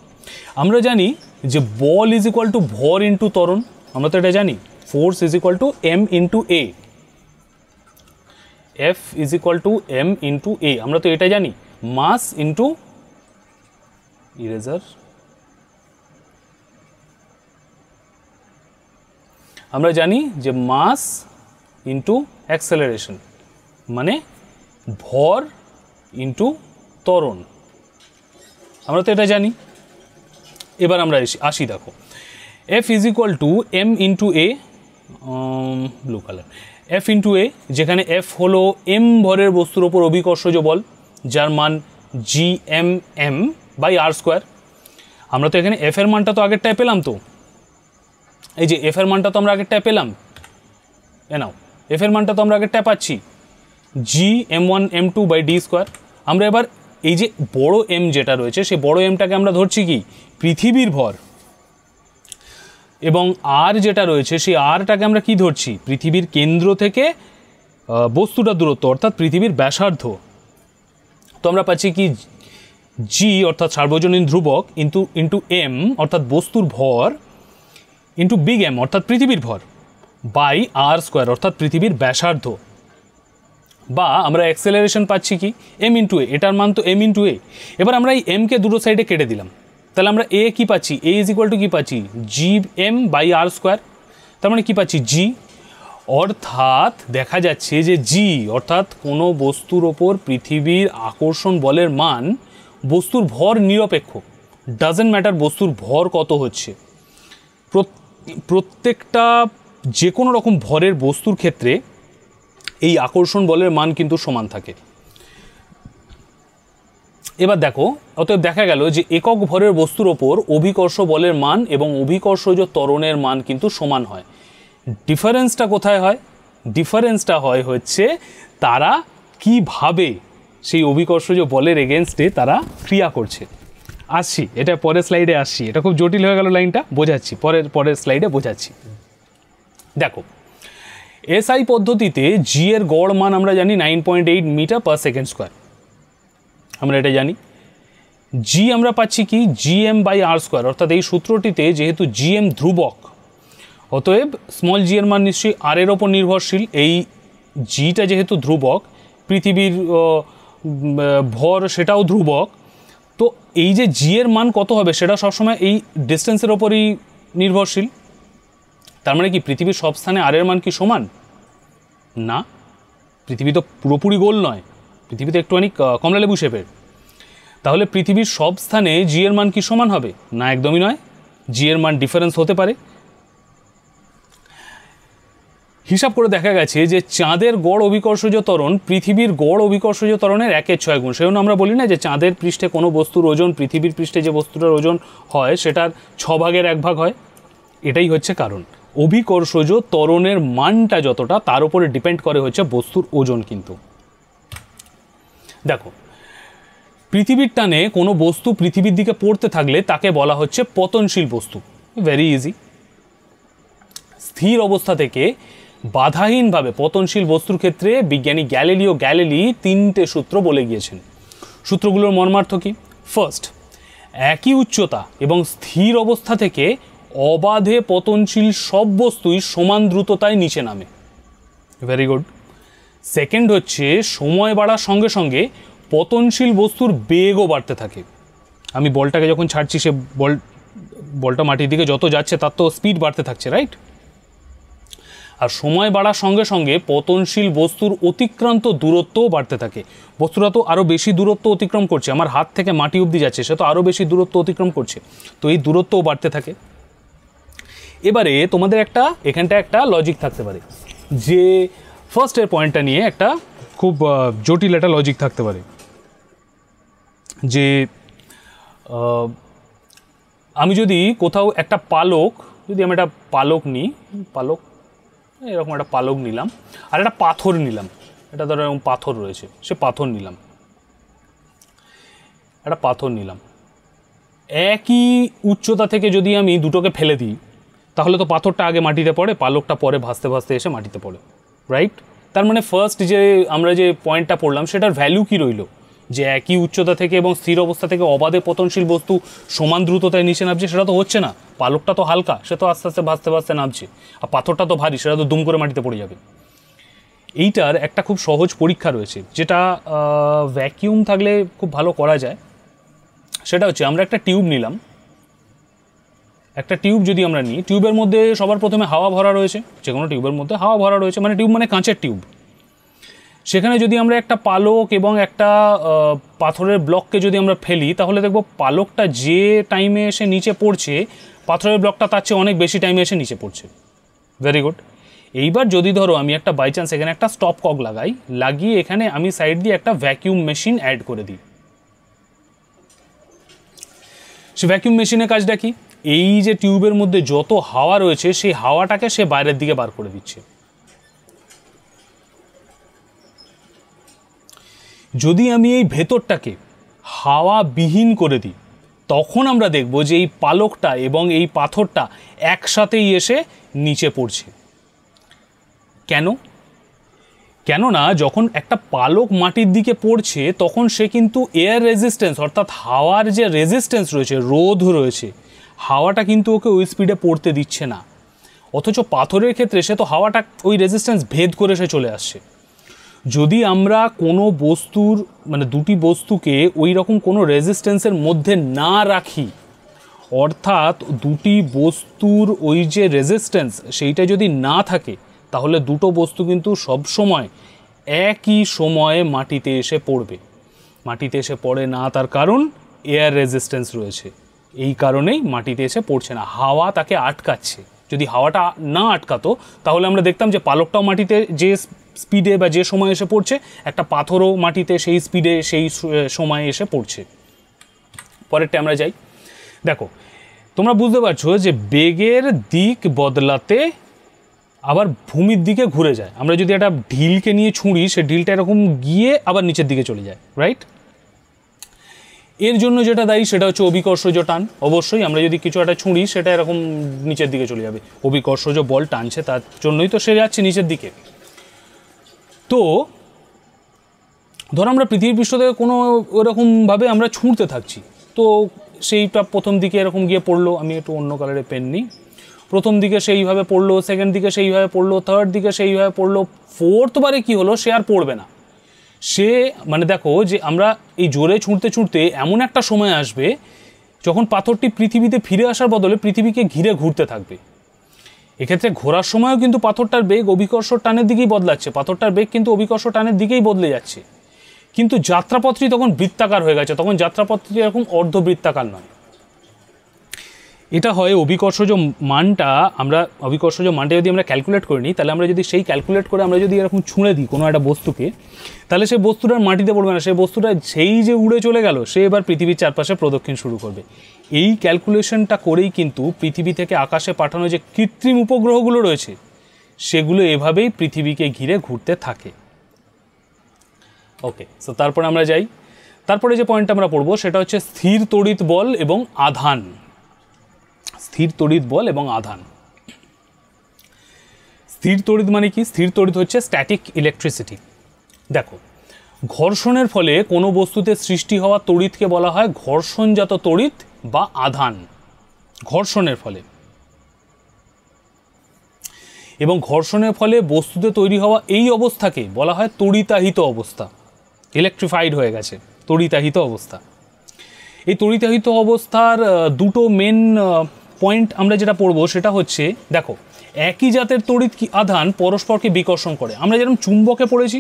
আমরা জানি যে বল ইজ ইকুয়াল টু ভর ইন্টু ত্বরণ, আমরা তো এটা জানি। Force is equal to M into A, F is equal to M into A, আমরা তো এটা জানি। মাস ইন্টু ইরেজার, আমরা জানি যে মাস ইন্টু অ্যাক্সেলারেশন মানে ভর ইন্টু ত্বরণ, আমরা তো এটা জানি। এবার আমরা আসি, দেখো F is equal to M into A, blue colour, F into A, যেখানে এফ হলো এম ভরের বস্তুর ওপর অভিকর্ষজ বল, যার মান G M M by R square. আমরা তো এখানে এফ এর মানটা তো আগেরটায় পেলাম, তো এই যে এফ এর মানটা তো আমরা আগেরটায় পেলাম, নাও এফ এর মানটা তো আমরা আগেরটায় পাচ্ছি, G M one M two by D square. আমরা এবার এই যে বড় এম যেটা রয়েছে সেই বড় এমটাকে আমরা ধরছি কি পৃথিবীর ভর, এবং আর যেটা রয়েছে সেই আরটাকে আমরা কি ধরছি পৃথিবীর কেন্দ্র থেকে বস্তুটার দূরত্ব অর্থাৎ পৃথিবীর ব্যাসার্ধ। তো আমরা পাচ্ছি কি জি অর্থাৎ সার্বজনীন ধ্রুবক ইন্টু এম অর্থাৎ বস্তুর ভর ইন্টু বিগ এম অর্থাৎ পৃথিবীর ভর বাই আর স্কোয়ার অর্থাৎ পৃথিবীর ব্যাসার্ধ। বা আমরা অ্যাক্সেলারেশন পাচ্ছি কি এম ইন্টু এ, এটার মান তো এম ইন্টু এ। এবার আমরা এই এমকে দুটো সাইডে কেটে দিলাম, তাহলে আমরা এ কি পাচ্ছি, এ ইজ ইকুয়াল টু কী পাচ্ছি G M by R square, তার মানে কী পাচ্ছি জি। অর্থাৎ দেখা যাচ্ছে যে জি অর্থাৎ কোনো বস্তুর ওপর পৃথিবীর আকর্ষণ বলের মান বস্তুর ভর নিরপেক্ষ, ডাজেন্ট ম্যাটার বস্তুর ভর কত হচ্ছে। প্রত্যেকটা যে কোনো রকম ভরের বস্তুর ক্ষেত্রে এই আকর্ষণ বলের মান কিন্তু সমান থাকে। এবার দেখো, অতএব দেখা গেল যে একক ভরের বস্তুর ওপর অভিকর্ষ বলের মান এবং অভিকর্ষজ ত্বরণের মান কিন্তু সমান হয়। ডিফারেন্সটা কোথায় হয়? ডিফারেন্সটা হচ্ছে তারা কিভাবে সেই অভিকর্ষজ বলের এগেনস্টে তারা ক্রিয়া করছে। আসছি, এটা পরের স্লাইডে আসছি, এটা খুব জটিল হয়ে গেল লাইনটা, বোঝাচ্ছি পরের স্লাইডে বোঝাচ্ছি। দেখো এসআই পদ্ধতিতে জি এর গড় মান আমরা জানি 9.8 মিটার পার সেকেন্ড স্কোয়ার, আমরা এটা জানি। জি আমরা পাচ্ছি কি G M by R square, অর্থাৎ এই সূত্রটিতে যেহেতু জি এম ধ্রুবক অতএব স্মল জি এর মান নিশ্চয়ই আর এর ওপর নির্ভরশীল। এই জিটা যেহেতু ধ্রুবক, পৃথিবীর ভর সেটাও ধ্রুবক, তো এই যে জি এর মান কত হবে সেটা সবসময় এই ডিস্টেন্সের ওপরই নির্ভরশীল। তার মানে কি পৃথিবীর সব স্থানে আর এর মান কি সমান? না, পৃথিবী তো পুরোপুরি গোল নয়, পৃথিবী তো একটুখানি কমলালেবু শেপের। তাহলে পৃথিবীর সব স্থানে জি এর মান কি সমান হবে? না, একদমই নয়, জি এর মান ডিফারেন্স হতে পারে। হিসাব করে দেখা গেছে যে চাঁদের গড় অভিকর্ষজ ত্বরণ পৃথিবীর গড় অভিকর্ষজ ত্বরণের 1/6 গুণ। সেজন্য আমরা বলি না যে চাঁদের পৃষ্ঠে কোনো বস্তুর ওজন পৃথিবীর পৃষ্ঠে যে বস্তুটার ওজন হয় সেটার 6 ভাগের 1 ভাগ হয়। এটাই হচ্ছে কারণ। অভিকর্ষজ ত্বরণের মানটা যতটা তার উপরে ডিপেন্ড করে হচ্ছে বস্তুর ওজন। কিন্তু দেখো, পৃথিবীর টানে কোনো বস্তু পৃথিবীর দিকে পড়তে থাকলে তাকে বলা হচ্ছে পতনশীল বস্তু। Very easy. স্থির অবস্থা থেকে বাধাহীনভাবে পতনশীল বস্তুর ক্ষেত্রে বিজ্ঞানী গ্যালিলিও গ্যালিলি 3টে সূত্র বলে গিয়েছেন। সূত্রগুলোর মর্মার্থ কি? ফার্স্ট, একই উচ্চতা এবং স্থির অবস্থা থেকে অবাধে পতনশীল সব বস্তুই সমান দ্রুততায় নিচে নামে। Very good. সেকেন্ড হচ্ছে, সময় বাড়ার সঙ্গে সঙ্গে পতনশীল বস্তুর বেগও বাড়তে থাকে। আমি বলটাকে যখন ছাড়ছি সে বলটা মাটির দিকে যত যাচ্ছে তার তো স্পিড বাড়তে থাকছে, রাইট? আর সময় বাড়ার সঙ্গে সঙ্গে পতনশীল বস্তুর অতিক্রান্ত দূরত্বও বাড়তে থাকে। বস্তুটা তো আরও বেশি দূরত্ব অতিক্রম করছে, আমার হাত থেকে মাটি অবধি যাচ্ছে, সে তো আরও বেশি দূরত্ব অতিক্রম করছে, তো এই দূরত্বও বাড়তে থাকে। এবারে তোমাদের এখানটা একটা লজিক থাকতে পারে যে ফার্স্টের পয়েন্টটা নিয়ে একটা খুব জটিল একটা লজিক থাকতে পারে যে আমি যদি কোথাও একটা পালক, যদি আমি একটা পালক নিই, এরকম একটা পালক নিলাম আর একটা পাথর নিলাম, এটা ধরো এরকম পাথর রয়েছে, সে পাথর নিলাম, একই উচ্চতা থেকে যদি আমি দুটোকে ফেলে দিই তাহলে তো পাথরটা আগে মাটিতে পড়ে, পালকটা পরে ভাসতে ভাসতে এসে মাটিতে পড়ে, রাইট? তার মানে ফার্স্ট যে আমরা যে পয়েন্টটা পড়লাম সেটার ভ্যালু কি রইল, যে একই উচ্চতা থেকে এবং স্থির অবস্থা থেকে অবাধে পতনশীল বস্তু সমান দ্রুততায় নিচে নামছে, সেটা তো হচ্ছে না। পালকটা তো হালকা, সে তো আস্তে আস্তে ভাসতে ভাসতে নামছে, আর পাথরটা তো ভারী, সেটা তো দুম করে মাটিতে পড়ে যাবে। এইটার একটা খুব সহজ পরীক্ষা রয়েছে, যেটা ভ্যাকিউম থাকলে খুব ভালো করা যায়। সেটা হচ্ছে আমরা একটা টিউব নিলাম, একটা টিউব যদি আমরা নিই, টিউবের মধ্যে সবার প্রথমে হাওয়া ভরা রয়েছে, যে কোনো টিউবের মধ্যে হাওয়া ভরা রয়েছে, মানে টিউব মানে কাঁচের টিউব। সেখানে যদি আমরা একটা পালক এবং একটা পাথরের ব্লককে যদি আমরা ফেলি, তাহলে দেখব পালকটা যে টাইমে এসে নিচে পড়ছে, পাথরের ব্লকটা তার চেয়ে অনেক বেশি টাইমে এসে নিচে পড়ছে। Very good. এইবার যদি ধরো আমি একটা বাই চান্স এখানে একটা স্টপ কক লাগিয়ে এখানে আমি সাইড দিয়ে একটা ভ্যাকিউম মেশিন অ্যাড করে দিই। সে ভ্যাকিউম মেশিনের কাজটা কি? এই যে টিউবের মধ্যে যত হাওয়া রয়েছে সেই হাওয়াটাকে সে বাইরের দিকে বার করে দিচ্ছে। যদি আমি এই ভেতরটাকে হাওয়াবিহীন করে দিই, তখন আমরা দেখব যে এই পালকটা এবং এই পাথরটা একসাথেই এসে নিচে পড়ছে। কেননা যখন একটা পালক মাটির দিকে পড়ছে, তখন সে কিন্তু এয়ার রেজিস্ট্যান্স অর্থাৎ হাওয়ার যে রেজিস্ট্যান্স রয়েছে, রোধ রয়েছে, হাওয়াটা কিন্তু ওকে ওই স্পিডে পড়তে দিচ্ছে না। অথচ পাথরের ক্ষেত্রে সে তো হাওয়াটা ওই রেজিস্ট্যান্স ভেদ করে সে চলে আসছে। যদি আমরা কোনো বস্তুর মানে দুটি বস্তুকে ওই রকম কোনো রেজিস্ট্যান্সের মধ্যে না রাখি, অর্থাৎ দুটি বস্তুর ওই যে রেজিস্ট্যান্স সেইটা যদি না থাকে, তাহলে দুটো বস্তু কিন্তু সব সময় একই সময়ে মাটিতে এসে পড়বে। মাটিতে এসে পড়ে না, তার কারণ এয়ার রেজিস্ট্যান্স রয়েছে, এই কারণেই মাটিতে এসে পড়ছে না, হাওয়া তাকে আটকাচ্ছে। যদি হাওয়াটা না আটকাতো তাহলে আমরা দেখতাম যে পালকটাও মাটিতে যে স্পিডে বা যে সময় এসে পড়ছে, একটা পাথরও মাটিতে সেই স্পিডে সেই সময়ে এসে পড়ছে। পরেরটা আমরা যাই। দেখো, তোমরা বুঝতে পারছো যে বেগের দিক বদলাতে আবার ভূমির দিকে ঘুরে যায়। আমরা যদি একটা ঢিলকে নিয়ে ছুঁড়ি, সে ঢিলটা এরকম গিয়ে আবার নিচের দিকে চলে যায়, রাইট? এর জন্য যেটা দায়ী সেটা হচ্ছে অভিকর্ষজ টান। অবশ্যই আমরা যদি কিছু একটা ছুঁড়ি, সেটা এরকম নিচের দিকে চলে যাবে, অভিকর্ষজ বল টানছে, তার জন্যই তো সে যাচ্ছে নিচের দিকে। তো ধর আমরা পৃথিবীর পৃষ্ঠ থেকে কোনো ওরকমভাবে আমরা ছুঁড়তে থাকছি, তো সেইটা প্রথম দিকে এরকম গিয়ে পড়লো, আমি একটু অন্য কালারে পেন নিই, প্রথম দিকে সেইভাবে পড়লো, সেকেন্ড দিকে সেইভাবে পড়লো, থার্ড দিকে সেইভাবে পড়লো, ফোর্থ বারে কী হলো, সে আর পড়বে না। সে মানে দেখো যে আমরা এই জোরে ছুঁড়তে ছুঁড়তে এমন একটা সময় আসবে যখন পাথরটি পৃথিবীতে ফিরে আসার বদলে পৃথিবীকে ঘিরে ঘুরতে থাকবে। এক্ষেত্রে ঘোরার সময়ও কিন্তু পাথরটার বেগ অভিকর্ষ টানের দিকেই বদলাচ্ছে, পাথরটার বেগ কিন্তু অভিকর্ষ টানের দিকেই বদলে যাচ্ছে। কিন্তু যাত্রাপথটি তখন বৃত্তাকার হয়ে গেছে, তখন যাত্রাপথটি এরকম অর্ধবৃত্তাকার নয়। এটা হয় অভিকর্ষজ মানটা, আমরা অভিকর্ষজ মানটা যদি আমরা ক্যালকুলেট করে নিই, তাহলে আমরা যদি সেই ক্যালকুলেট করে আমরা যদি এরকম ছুঁড়ে দিই কোনো একটা বস্তুকে, তাহলে সেই বস্তুটার মাটিতে পড়বে না, সেই বস্তুটা সেই যে উড়ে চলে গেল, সে এবার পৃথিবীর চারপাশে প্রদক্ষিণ শুরু করবে। এই ক্যালকুলেশনটা করেই কিন্তু পৃথিবী থেকে আকাশে পাঠানো যে কৃত্রিম উপগ্রহগুলো রয়েছে, সেগুলো এভাবেই পৃথিবীকে ঘিরে ঘুরতে থাকে। ওকে, সো তারপরে আমরা যাই। তারপরে যে পয়েন্টটা আমরা পড়বো সেটা হচ্ছে স্থির তড়িৎ বল এবং আধান। স্থির তড়িৎ বল এবং আধান। স্থির তড়িৎ মানে কি? স্থির তড়িৎ হচ্ছে স্ট্যাটিক ইলেকট্রিসিটি। দেখো, ঘর্ষণের ফলে কোনো বস্তুতে সৃষ্টি হওয়া তড়িৎকে বলা হয় ঘর্ষণজাত তড়িৎ বা আধান। ঘর্ষণের ফলে, এবং ঘর্ষণের ফলে বস্তুতে তৈরি হওয়া এই অবস্থাকে বলা হয় তড়িতাহিত অবস্থা। ইলেকট্রিফাইড হয়ে গেছে, তড়িতাহিত অবস্থা। এই তড়িতাহিত অবস্থার দুটো মেন পয়েন্ট আমরা যেটা পড়বো সেটা হচ্ছে, দেখো, একই জাতের তড়িৎ কি আধান পরস্পরকে বিকর্ষণ করে। আমরা যেরকম চুম্বকে পড়েছি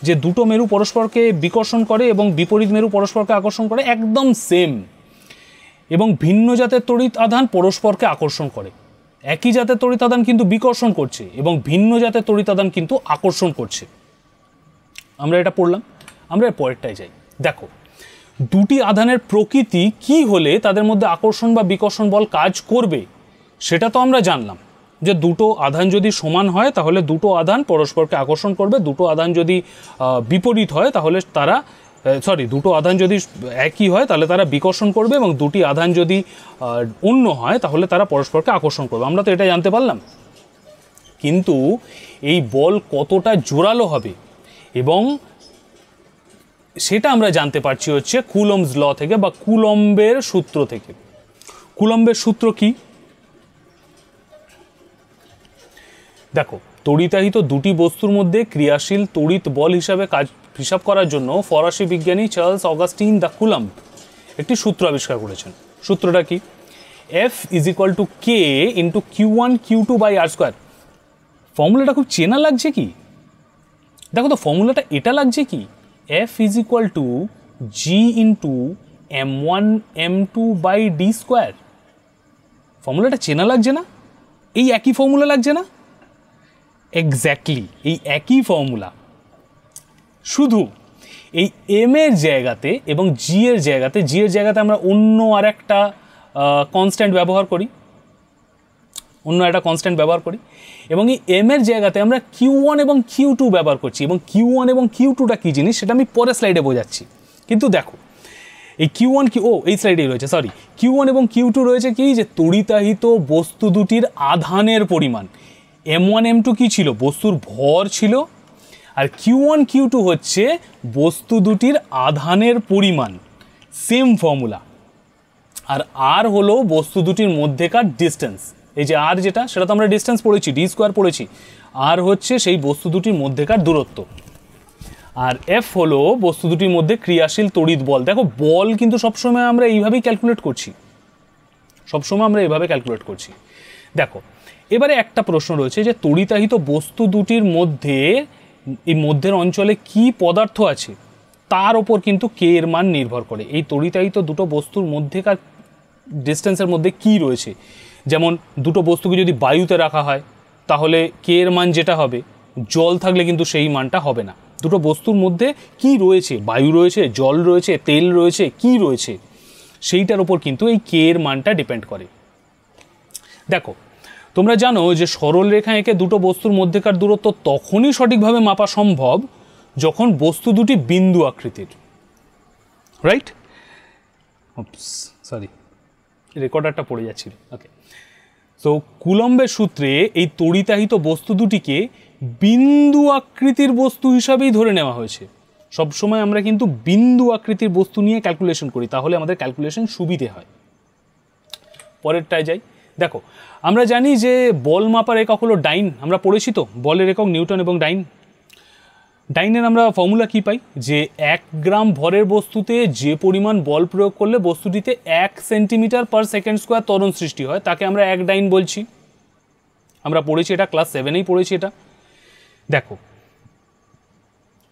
যে দুটো মেরু পরস্পরকে বিকর্ষণ করে এবং বিপরীত মেরু পরস্পরকে আকর্ষণ করে, একদম সেম। এবং ভিন্ন জাতের তড়িৎ আধান পরস্পরকে আকর্ষণ করে। একই জাতের তড়িৎ আধান কিন্তু বিকর্ষণ করছে এবং ভিন্ন জাতের তড়িৎ আধান কিন্তু আকর্ষণ করছে। আমরা এটা পড়লাম। আমরা এর পরেরটায় যাই। দেখো, দুটি আধানের প্রকৃতি কি হলে তাদের মধ্যে আকর্ষণ বা বিকর্ষণ বল কাজ করবে সেটা তো আমরা জানলাম, যে দুটো আধান যদি সমান হয় তাহলে দুটো আধান পরস্পরকে আকর্ষণ করবে, দুটো আধান যদি বিপরীত হয় তাহলে তারা সরি দুটো আধান যদি একই হয় তাহলে তারা বিকর্ষণ করবে, এবং দুটি আধান যদি অন্য হয় তাহলে তারা পরস্পরকে আকর্ষণ করবে। আমরা তো এটা জানতে পারলাম, কিন্তু এই বল কতটা জোরালো হবে এবং সেটা আমরা জানতে পারছি হচ্ছে কুলম্বস ল থেকে বা কুলম্বের সূত্র থেকে। কুলম্বের সূত্র কি? দেখো, তড়িতাহিত দুটি বস্তুর মধ্যে ক্রিয়াশীল তড়িৎ বল হিসাব করার জন্য ফরাসি বিজ্ঞানী চার্লস অগাস্টিন দ্য কুলম্ব একটি সূত্র আবিষ্কার করেছেন। সূত্রটা কি? F = K × Q1 Q2 / R²। ফর্মুলাটা খুব চেনা লাগছে কি? দেখো তো ফর্মুলাটা এটা লাগছে কি, F = G × M1 M2 / D²। ফর্মুলাটা চেনা লাগছে না? এই একই ফর্মুলা লাগছে না? এক্স্যাক্টলি এই একই ফর্মুলা, শুধু এই এম এর জায়গাতে এবং জি এর জায়গাতে আমরা অন্য আর একটা কনস্ট্যান্ট ব্যবহার করি, এবং এই এম এর জায়গাতে আমরা Q1 এবং Q2 ব্যবহার করছি। এবং Q1 এবং Q2টা কী জিনিস সেটা আমি পরের স্লাইডে বোঝাচ্ছি। কিন্তু দেখো এই Q1 এই স্লাইডেই রয়েছে, সরি, Q1 এবং Q2 রয়েছে কি, যে তড়িতাহিত বস্তু দুটির আধানের পরিমাণ। M1 M2 কি ছিল? বস্তুর ভর ছিল। আর Q1 Q2 হচ্ছে বস্তু দুটির আধানের পরিমাণ, সেম ফর্মুলা। আর আর হলো বস্তু দুটির মধ্যেকার ডিস্টেন্স। এই যে আর যেটা, সেটা তো আমরা ডিস্টেন্স পড়েছি, D² পড়েছি। আর হচ্ছে সেই বস্তু দুটির মধ্যেকার দূরত্ব। আর এফ হলো বস্তু দুটির মধ্যে ক্রিয়াশীল তড়িৎ বল। দেখো বল কিন্তু সবসময় আমরা এইভাবেই ক্যালকুলেট করছি, দেখো এবারে একটা প্রশ্ন রয়েছে যে তড়িতাহিত বস্তু দুটির মধ্যে এই মধ্যের অঞ্চলে কি পদার্থ আছে তার ওপর কিন্তু কে এর মান নির্ভর করে। এই তড়িতাহিত দুটো বস্তুর মধ্যেকার ডিস্টেন্সের মধ্যে কি রয়েছে, যেমন দুটো বস্তুকে যদি বায়ুতে রাখা হয় তাহলে কে এর মান যেটা হবে, জল থাকলে কিন্তু সেই মানটা হবে না। দুটো বস্তুর মধ্যে কি রয়েছে, বায়ু রয়েছে, জল রয়েছে, তেল রয়েছে, কি রয়েছে, সেইটার ওপর কিন্তু এই কে এর মানটা ডিপেন্ড করে। দেখো তোমরা জানো যে সরল রেখা এঁকে দুটো বস্তুর মধ্যেকার দূরত্ব তখনই সঠিকভাবে মাপা সম্ভব যখন বস্তু দুটি বিন্দু আকৃতির, রাইট? সরি, রেকর্ডারটা পড়ে যাচ্ছিল। ওকে, তো কুলম্বের সূত্রে এই তড়িতাহিত বস্তু দুটিকে বিন্দু আকৃতির বস্তু হিসাবেই ধরে নেওয়া হয়েছে। সবসময় আমরা কিন্তু বিন্দু আকৃতির বস্তু নিয়ে ক্যালকুলেশন করি, তাহলে আমাদের ক্যালকুলেশন সুবিধে হয়। পরেরটায় যাই। দেখো আমরা জানি যে বল মাপার একক হলো ডাইন, আমরা পড়েছি তো, বলের একক নিউটন এবং ডাইন। ডাইনের আমরা ফর্মুলা কি পাই, যে 1 গ্রাম ভরের বস্তুতে যে পরিমাণ বল প্রয়োগ করলে বস্তুটিতে 1 সেন্টিমিটার/সেকেন্ড² ত্বরণ সৃষ্টি হয় তাকে আমরা 1 ডাইন বলছি। আমরা পড়েছি এটা, ক্লাস 7এই পড়েছি এটা। দেখো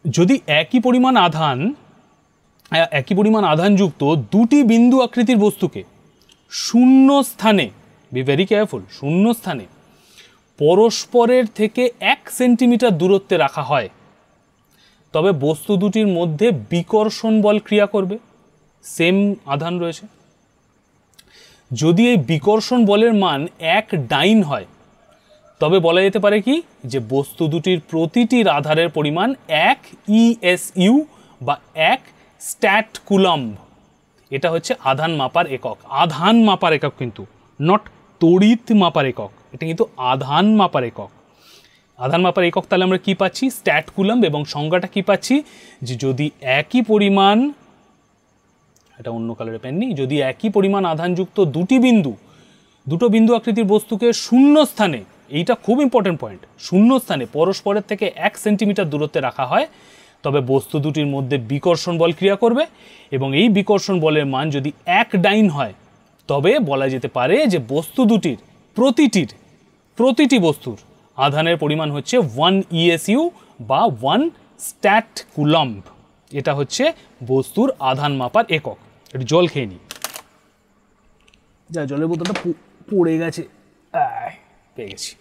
যদি একই পরিমাণ আধানযুক্ত দুটি বিন্দু আকৃতির বস্তুকে শূন্য স্থানে, বি ভেরি কেয়ারফুল, শূন্য স্থানে পরস্পরের থেকে 1 সেন্টিমিটার দূরত্বে রাখা হয়, তবে বস্তু দুটির মধ্যে বিকর্ষণ বল ক্রিয়া করবে। সেম আধান রয়েছে। যদি এই বিকর্ষণ বলের মান 1 ডাইন হয় তবে বলা যেতে পারে কি, যে বস্তু দুটির প্রতিটির আধানের পরিমাণ 1 ESU বা 1 স্ট্যাট কুলম্ব। এটা হচ্ছে আধান মাপার একক। আধান মাপার একক কিন্তু, নট তড়িৎ মাপার একক, এটা কিন্তু আধান মাপার একক। আধান মাপার একক তাহলে আমরা কি পাচ্ছি, স্ট্যাট কুলম্ব। এবং সংজ্ঞাটা কি পাচ্ছি, যে যদি একই পরিমাণ, এটা অন্য কালারে পেন নেই, যদি একই পরিমাণ আধানযুক্ত দুটো বিন্দু আকৃতির বস্তুকে শূন্য স্থানে, এইটা খুব ইম্পর্টেন্ট পয়েন্ট, শূন্য স্থানে পরস্পরের থেকে 1 সেন্টিমিটার দূরত্বে রাখা হয়, তবে বস্তু দুটির মধ্যে বিকর্ষণ বল ক্রিয়া করবে। এবং এই বিকর্ষণ বলের মান যদি 1 ডাইন হয় তবে বলা যেতে পারে যে বস্তু দুটির প্রতিটি বস্তুর আধানের পরিমাণ হচ্ছে 1 ESU বা 1 স্ট্যাট কুলম্ব। এটা হচ্ছে বস্তুর আধান মাপার একক। একটু জল খেয়ে নিই, যা জলের বোতলটা পড়ে গেছে, পেয়ে গেছি।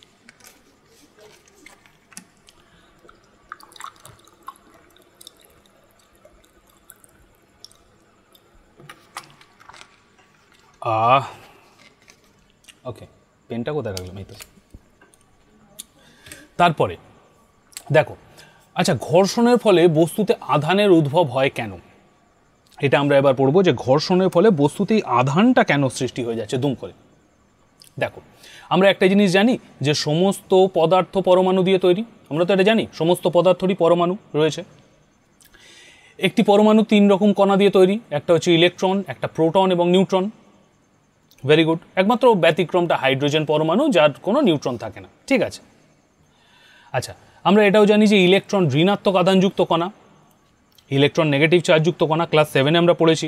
ওকে, পেনটা কোথায় রাখলাম, এই তো। তারপরে দেখো, আচ্ছা, ঘর্ষণের ফলে বস্তুতে আধানের উদ্ভব হয় কেন? এটা আমরা এবার পড়বো যে ঘর্ষণের ফলে বস্তুতেই আধানটা কেন সৃষ্টি হয়ে যাচ্ছে দুম করে। দেখো, আমরা একটা জিনিস জানি যে সমস্ত পদার্থ পরমাণু দিয়ে তৈরি, আমরা তো এটা জানি সমস্ত পদার্থরই পরমাণু রয়েছে। একটি পরমাণু 3 রকম কণা দিয়ে তৈরি, একটা হচ্ছে ইলেকট্রন, একটা প্রোটন এবং নিউট্রন। ভেরি গুড, একমাত্র ব্যতিক্রমটা হাইড্রোজেন পরমাণু, যার কোনো নিউট্রন থাকে না। ঠিক আছে, আচ্ছা আমরা এটাও জানি যে ইলেকট্রন ঋণাত্মক আধানযুক্ত কণা, ইলেকট্রন নেগেটিভ চার্জযুক্ত কণা, ক্লাস 7-এ আমরা পড়েছি।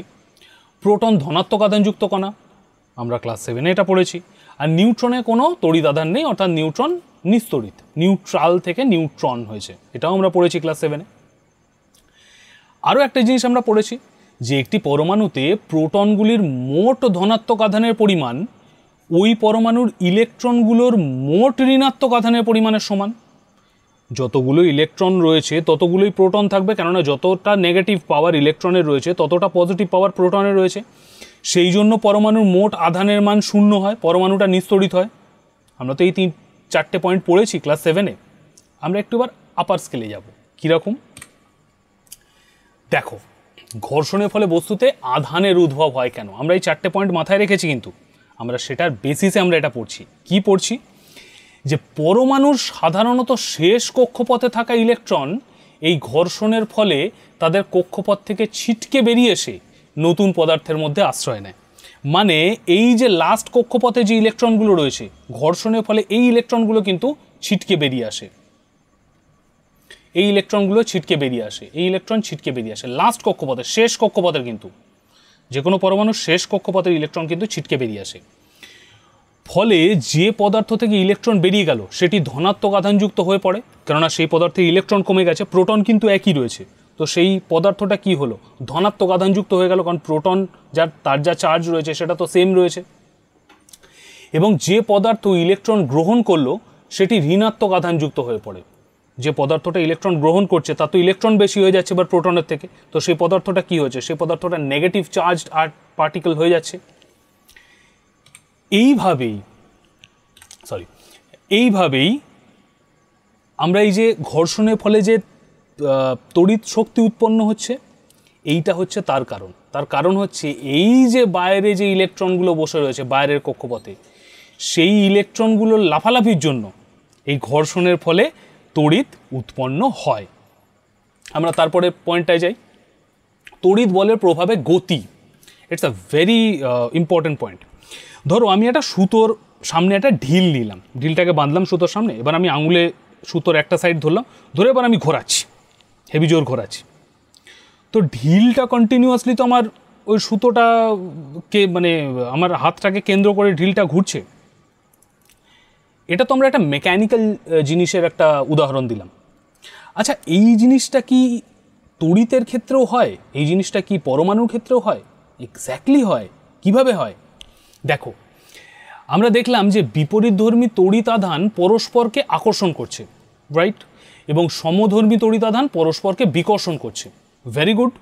প্রোটন ধনাত্মক আধানযুক্ত কণা, আমরা ক্লাস 7-এ এটা পড়েছি। আর নিউট্রনে কোনো তড়িৎ আধান নেই, অর্থাৎ নিউট্রন নিস্তড়িত, নিউট্রাল থেকে নিউট্রন হয়েছে, এটাও আমরা পড়েছি ক্লাস 7-এ। আরও একটা জিনিস আমরা পড়েছি যে একটি পরমাণুতে প্রোটনগুলির মোট ধনাত্মক আধানের পরিমাণ ওই পরমাণুর ইলেকট্রনগুলোর মোট ঋণাত্মক আধানের পরিমাণের সমান। যতগুলো ইলেকট্রন রয়েছে ততগুলোই প্রোটন থাকবে, কেননা যতটা নেগেটিভ পাওয়ার ইলেকট্রনের রয়েছে ততটা পজিটিভ পাওয়ার প্রোটনের রয়েছে। সেই জন্য পরমাণুর মোট আধানের মান 0 হয়, পরমাণুটা নিস্তড়িত হয়। আমরা তো এই 3-4টে পয়েন্ট পড়েছি ক্লাস 7-এ। আমরা একটু এবার আপার স্কেলে যাব। কীরকম? দেখো, ঘর্ষণের ফলে বস্তুতে আধানের উদ্ভব হয় কেন, আমরা এই 4টে পয়েন্ট মাথায় রেখেছি, কিন্তু আমরা সেটার বেসিসে আমরা এটা পড়ছি। কি পড়ছি? যে পরমাণুর সাধারণত শেষ কক্ষপথে থাকা ইলেকট্রন এই ঘর্ষণের ফলে তাদের কক্ষপথ থেকে ছিটকে বেরিয়ে এসে নতুন পদার্থের মধ্যে আশ্রয় নেয়। মানে এই যে লাস্ট কক্ষপথে যে ইলেকট্রনগুলো রয়েছে, ঘর্ষণের ফলে এই ইলেকট্রনগুলো কিন্তু ছিটকে বেরিয়ে আসে, এই ইলেকট্রনগুলো ছিটকে বেরিয়ে আসে, এই ইলেকট্রন ছিটকে বেরিয়ে আসে লাস্ট কক্ষপথে, শেষ কক্ষপথের, কিন্তু যে কোনো পরমাণুর শেষ কক্ষপথের ইলেকট্রন কিন্তু ছিটকে বেরিয়ে আসে। ফলে যে পদার্থ থেকে ইলেকট্রন বেরিয়ে গেল সেটি ধনাত্মক আধানযুক্ত হয়ে পড়ে, কেননা সেই পদার্থের ইলেকট্রন কমে গেছে, প্রোটন কিন্তু একই রয়েছে, তো সেই পদার্থটা কি হলো, ধনাত্মক আধানযুক্ত হয়ে গেল, কারণ প্রোটন তার যা চার্জ রয়েছে সেটা তো সেম রয়েছে। এবং যে পদার্থ ইলেকট্রন গ্রহণ করলো সেটি ঋণাত্মক আধানযুক্ত হয়ে পড়ে। যে পদার্থটা ইলেকট্রন গ্রহণ করছে তার তো ইলেকট্রন বেশি হয়ে যাচ্ছে এবার প্রোটনের থেকে, তো সেই পদার্থটা কি হয়েছে, সেই পদার্থটা নেগেটিভ চার্জ আর পার্টিকেল হয়ে যাচ্ছে। এইভাবেই আমরা এই যে ঘর্ষণের ফলে যে তড়িৎ শক্তি উৎপন্ন হচ্ছে, এইটা হচ্ছে তার কারণ হচ্ছে এই যে বাইরে যে ইলেকট্রনগুলো বসে রয়েছে বাইরের কক্ষপথে, সেই ইলেকট্রনগুলোর লাফালাফির জন্য এই ঘর্ষণের ফলে তড়িৎ উৎপন্ন হয়। আমরা তারপরে পয়েন্টটায় যাই, তড়িৎ বলের প্রভাবে গতি। It's a very important point. ধরো আমি একটা সুতোর সামনে একটা ঢিল নিলাম, ঢিলটাকে বাঁধলাম সুতোর সামনে, এবার আমি আঙুলে সুতোর একটা সাইড ধরলাম, ধরে এবার আমি ঘোরাচ্ছি, হেভি জোর ঘোরাচ্ছি। তো ঢিলটা কন্টিনিউয়াসলি তো আমার ওই সুতোটাকে মানে আমার হাতটাকে কেন্দ্র করে ঢিলটা ঘুরছে। এটা তো আমরা একটা মেকানিক্যাল জিনিসের একটা উদাহরণ দিলাম। আচ্ছা, এই জিনিসটা কি তড়িতের ক্ষেত্রেও হয়? এই জিনিসটা কি পরমাণুর ক্ষেত্রেও হয়? এক্স্যাক্টলি হয়। কিভাবে হয়? দেখো, আমরা দেখলাম যে বিপরীতধর্মী তড়িৎ আধান পরস্পরকে আকর্ষণ করছে, রাইট, এবং সমধর্মী তড়িৎ আধান পরস্পরকে বিকর্ষণ করছে। Very good.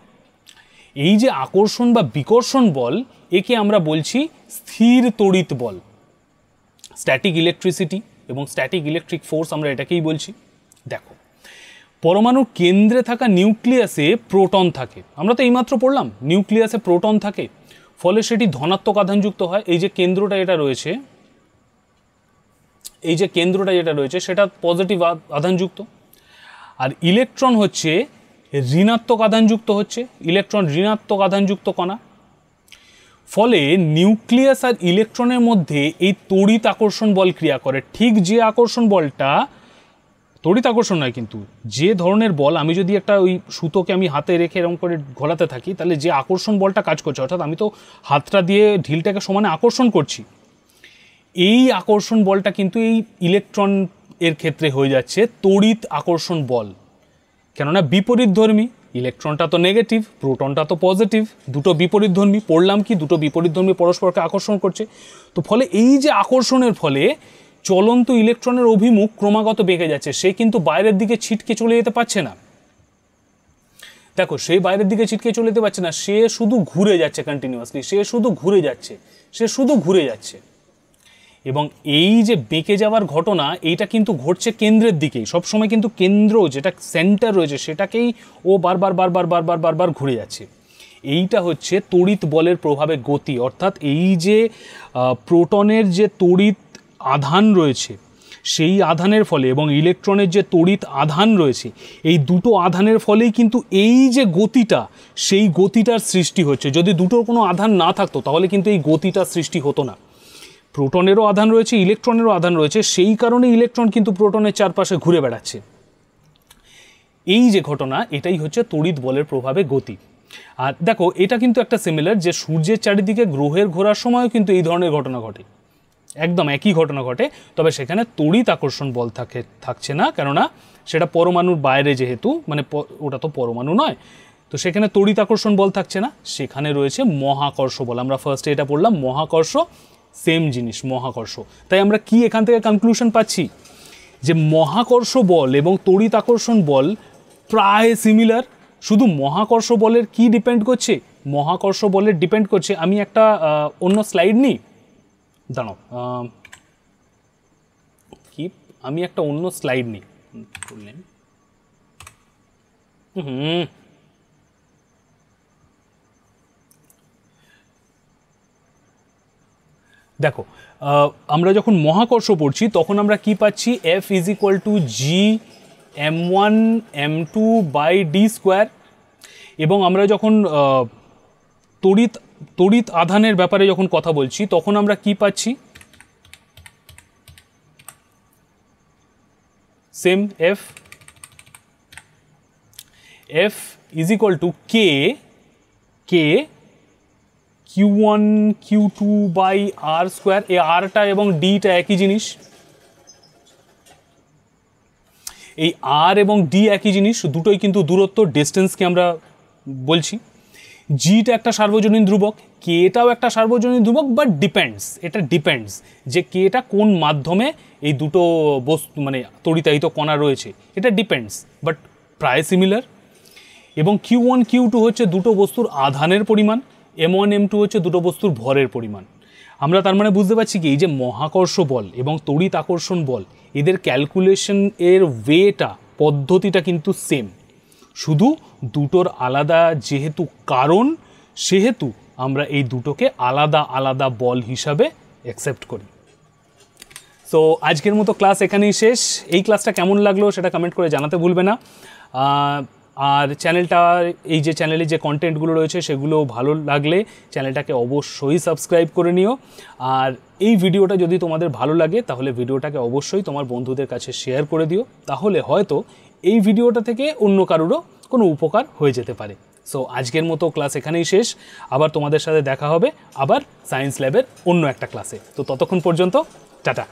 এই যে আকর্ষণ বা বিকর্ষণ বল, একে আমরা বলছি স্থির তড়িৎ বল, স্ট্যাটিক ইলেকট্রিসিটি এবং স্ট্যাটিক ইলেকট্রিক ফোর্স, আমরা এটাকেই বলছি। দেখো, পরমাণুর কেন্দ্রে থাকা নিউক্লিয়াসে প্রোটন থাকে, আমরা তো এইমাত্র পড়লাম নিউক্লিয়াসে প্রোটন থাকে, ফলে সেটি ধনাত্মক আধানযুক্ত হয়। এই যে কেন্দ্রটা যেটা রয়েছে সেটা পজিটিভ আধানযুক্ত, আর ইলেকট্রন হচ্ছে ঋণাত্মক আধানযুক্ত, ইলেকট্রন ঋণাত্মক আধানযুক্ত কণা। ফলে নিউক্লিয়াস আর ইলেকট্রনের মধ্যে এই তড়িৎ আকর্ষণ বল ক্রিয়া করে। ঠিক যে আকর্ষণ বলটা, তড়িৎ আকর্ষণ নয় কিন্তু, যে ধরনের বল, আমি যদি একটা ওই সুতোকে আমি হাতে রেখে এরকম করে ঘোরাতে থাকি, তাহলে যে আকর্ষণ বলটা কাজ করছে, অর্থাৎ আমি তো হাতটা দিয়ে ঢিলটাকে সমানে আকর্ষণ করছি, এই আকর্ষণ বলটা কিন্তু এই ইলেকট্রন এর ক্ষেত্রে হয়ে যাচ্ছে তড়িৎ আকর্ষণ বল। কেননা বিপরীতধর্মী, ইলেকট্রনটা তো নেগেটিভ, প্রোটনটা তো পজিটিভ, দুটো বিপরীতধর্মী। পড়লাম কি, দুটো বিপরীতধর্মী পরস্পরকে আকর্ষণ করছে। তো ফলে এই যে আকর্ষণের ফলে চলন্ত ইলেকট্রনের অভিমুখ ক্রমাগত বেঁকে যাচ্ছে, সে কিন্তু বাইরের দিকে ছিটকে চলে যেতে পারছে না। দেখো, সে বাইরের দিকে ছিটকে চলে যেতে পারছে না, সে শুধু ঘুরে যাচ্ছে কন্টিনিউয়াসলি, সে শুধু ঘুরে যাচ্ছে। এবং এই যে বেঁকে যাওয়ার ঘটনা, এইটা কিন্তু ঘটছে কেন্দ্রের দিকেই সবসময়, কিন্তু কেন্দ্র যেটা সেন্টার রয়েছে সেটাকেই ও বারবার ঘুরে যাচ্ছে। এইটা হচ্ছে তড়িৎ বলের প্রভাবে গতি, অর্থাৎ এই যে প্রোটনের যে তড়িৎ আধান রয়েছে সেই আধানের ফলে এবং ইলেকট্রনের যে তড়িৎ আধান রয়েছে, এই দুটো আধানের ফলেই কিন্তু এই যে গতিটা, সেই গতিটার সৃষ্টি হচ্ছে। যদি দুটোর কোনো আধান না থাকতো তাহলে কিন্তু এই গতিটার সৃষ্টি হতো না। প্রোটনেরও আধান রয়েছে, ইলেকট্রনেরও আধান রয়েছে, সেই কারণে ইলেকট্রন কিন্তু প্রোটনের চারপাশে ঘুরে বেড়াচ্ছে। এই যে ঘটনা, এটাই হচ্ছে তড়িৎ বলের প্রভাবে গতি। আর দেখো, এটা কিন্তু একটা সিমিলার, যে সূর্যের চারিদিকে গ্রহের ঘোরার সময়ও কিন্তু এই ধরনের ঘটনা ঘটে, একদম একই ঘটনা ঘটে, তবে সেখানে তড়িৎ আকর্ষণ বল থাকছে না, কেননা সেটা পরমাণুর বাইরে, যেহেতু মানে ওটা তো পরমাণু নয়, তো সেখানে তড়িৎ আকর্ষণ বল থাকছে না, সেখানে রয়েছে মহাকর্ষ বল। আমরা ফার্স্টে এটা পড়লাম, মহাকর্ষ সেম জিনিস, মহাকর্ষ। তাই আমরা কি এখান থেকে কনক্লুশন পাচ্ছি, যে মহাকর্ষ বল এবং তড়িৎ আকর্ষণ বল প্রায় সিমিলার। শুধু মহাকর্ষ বলের কি ডিপেন্ড করছে, মহাকর্ষ বলের ডিপেন্ড করছে, আমি একটা অন্য স্লাইড নিই, দাঁড়াও, কি আমি একটা অন্য স্লাইড নিই, দেখো, আমরা যখন মহাকর্ষ পড়ছি তখন আমরা কি পাচ্ছি, F is equal to G m1 m2 by D square. এবং আমরা যখন তড়িৎ আধানের ব্যাপারে যখন কথা বলছি তখন আমরা কি পাচ্ছি, same F is equal to K Q1 Q2 by R square. এই আরটা এবং ডিটা একই জিনিস, এই আর এবং ডি একই জিনিস, দুটোই কিন্তু দূরত্ব, ডিস্টেন্সকে আমরা বলছি। জিটা একটা সার্বজনীন ধ্রুবক, কেটাও একটা সার্বজনীন ধ্রুবক, বাট ডিপেন্ডস, এটা ডিপেন্ডস যে কেটা কোন মাধ্যমে এই দুটো বস্তু মানে তড়িতায়িত কণা রয়েছে, এটা ডিপেন্ডস, বাট প্রায় সিমিলার। এবং Q1 Q2 হচ্ছে দুটো বস্তুর আধানের পরিমাণ, M1 M2 হচ্ছে দুটো বস্তুর ভরের পরিমাণ। আমরা তার মানে বুঝতে পারছি কি, এই যে মহাকর্ষ বল এবং তড়িৎ আকর্ষণ বল, এদের ক্যালকুলেশন এর ওয়েটা, পদ্ধতিটা কিন্তু সেম, শুধু দুটোর আলাদা যেহেতু কারণ, সেহেতু আমরা এই দুটোকে আলাদা আলাদা বল হিসাবে অ্যাকসেপ্ট করি। সো আজকের মতো ক্লাস এখানেই শেষ। এই ক্লাসটা কেমন লাগলো সেটা কমেন্ট করে জানাতে ভুলবে না। আর চ্যানেলটা, এই যে চ্যানেলে যে কন্টেন্টগুলো রয়েছে সেগুলো ভালো লাগলে চ্যানেলটাকে অবশ্যই সাবস্ক্রাইব করে নিও। আর এই ভিডিওটা যদি তোমাদের ভালো লাগে তাহলে ভিডিওটাকে অবশ্যই তোমার বন্ধুদের কাছে শেয়ার করে দিও, তাহলে হয়তো এই ভিডিওটা থেকে অন্য কারোরও কোনো উপকার হয়ে যেতে পারে। সো আজকের মতো ক্লাস এখানেই শেষ, আবার তোমাদের সাথে দেখা হবে আবার সায়েন্স ল্যাবের অন্য একটা ক্লাসে। তো ততক্ষণ পর্যন্ত টাটা।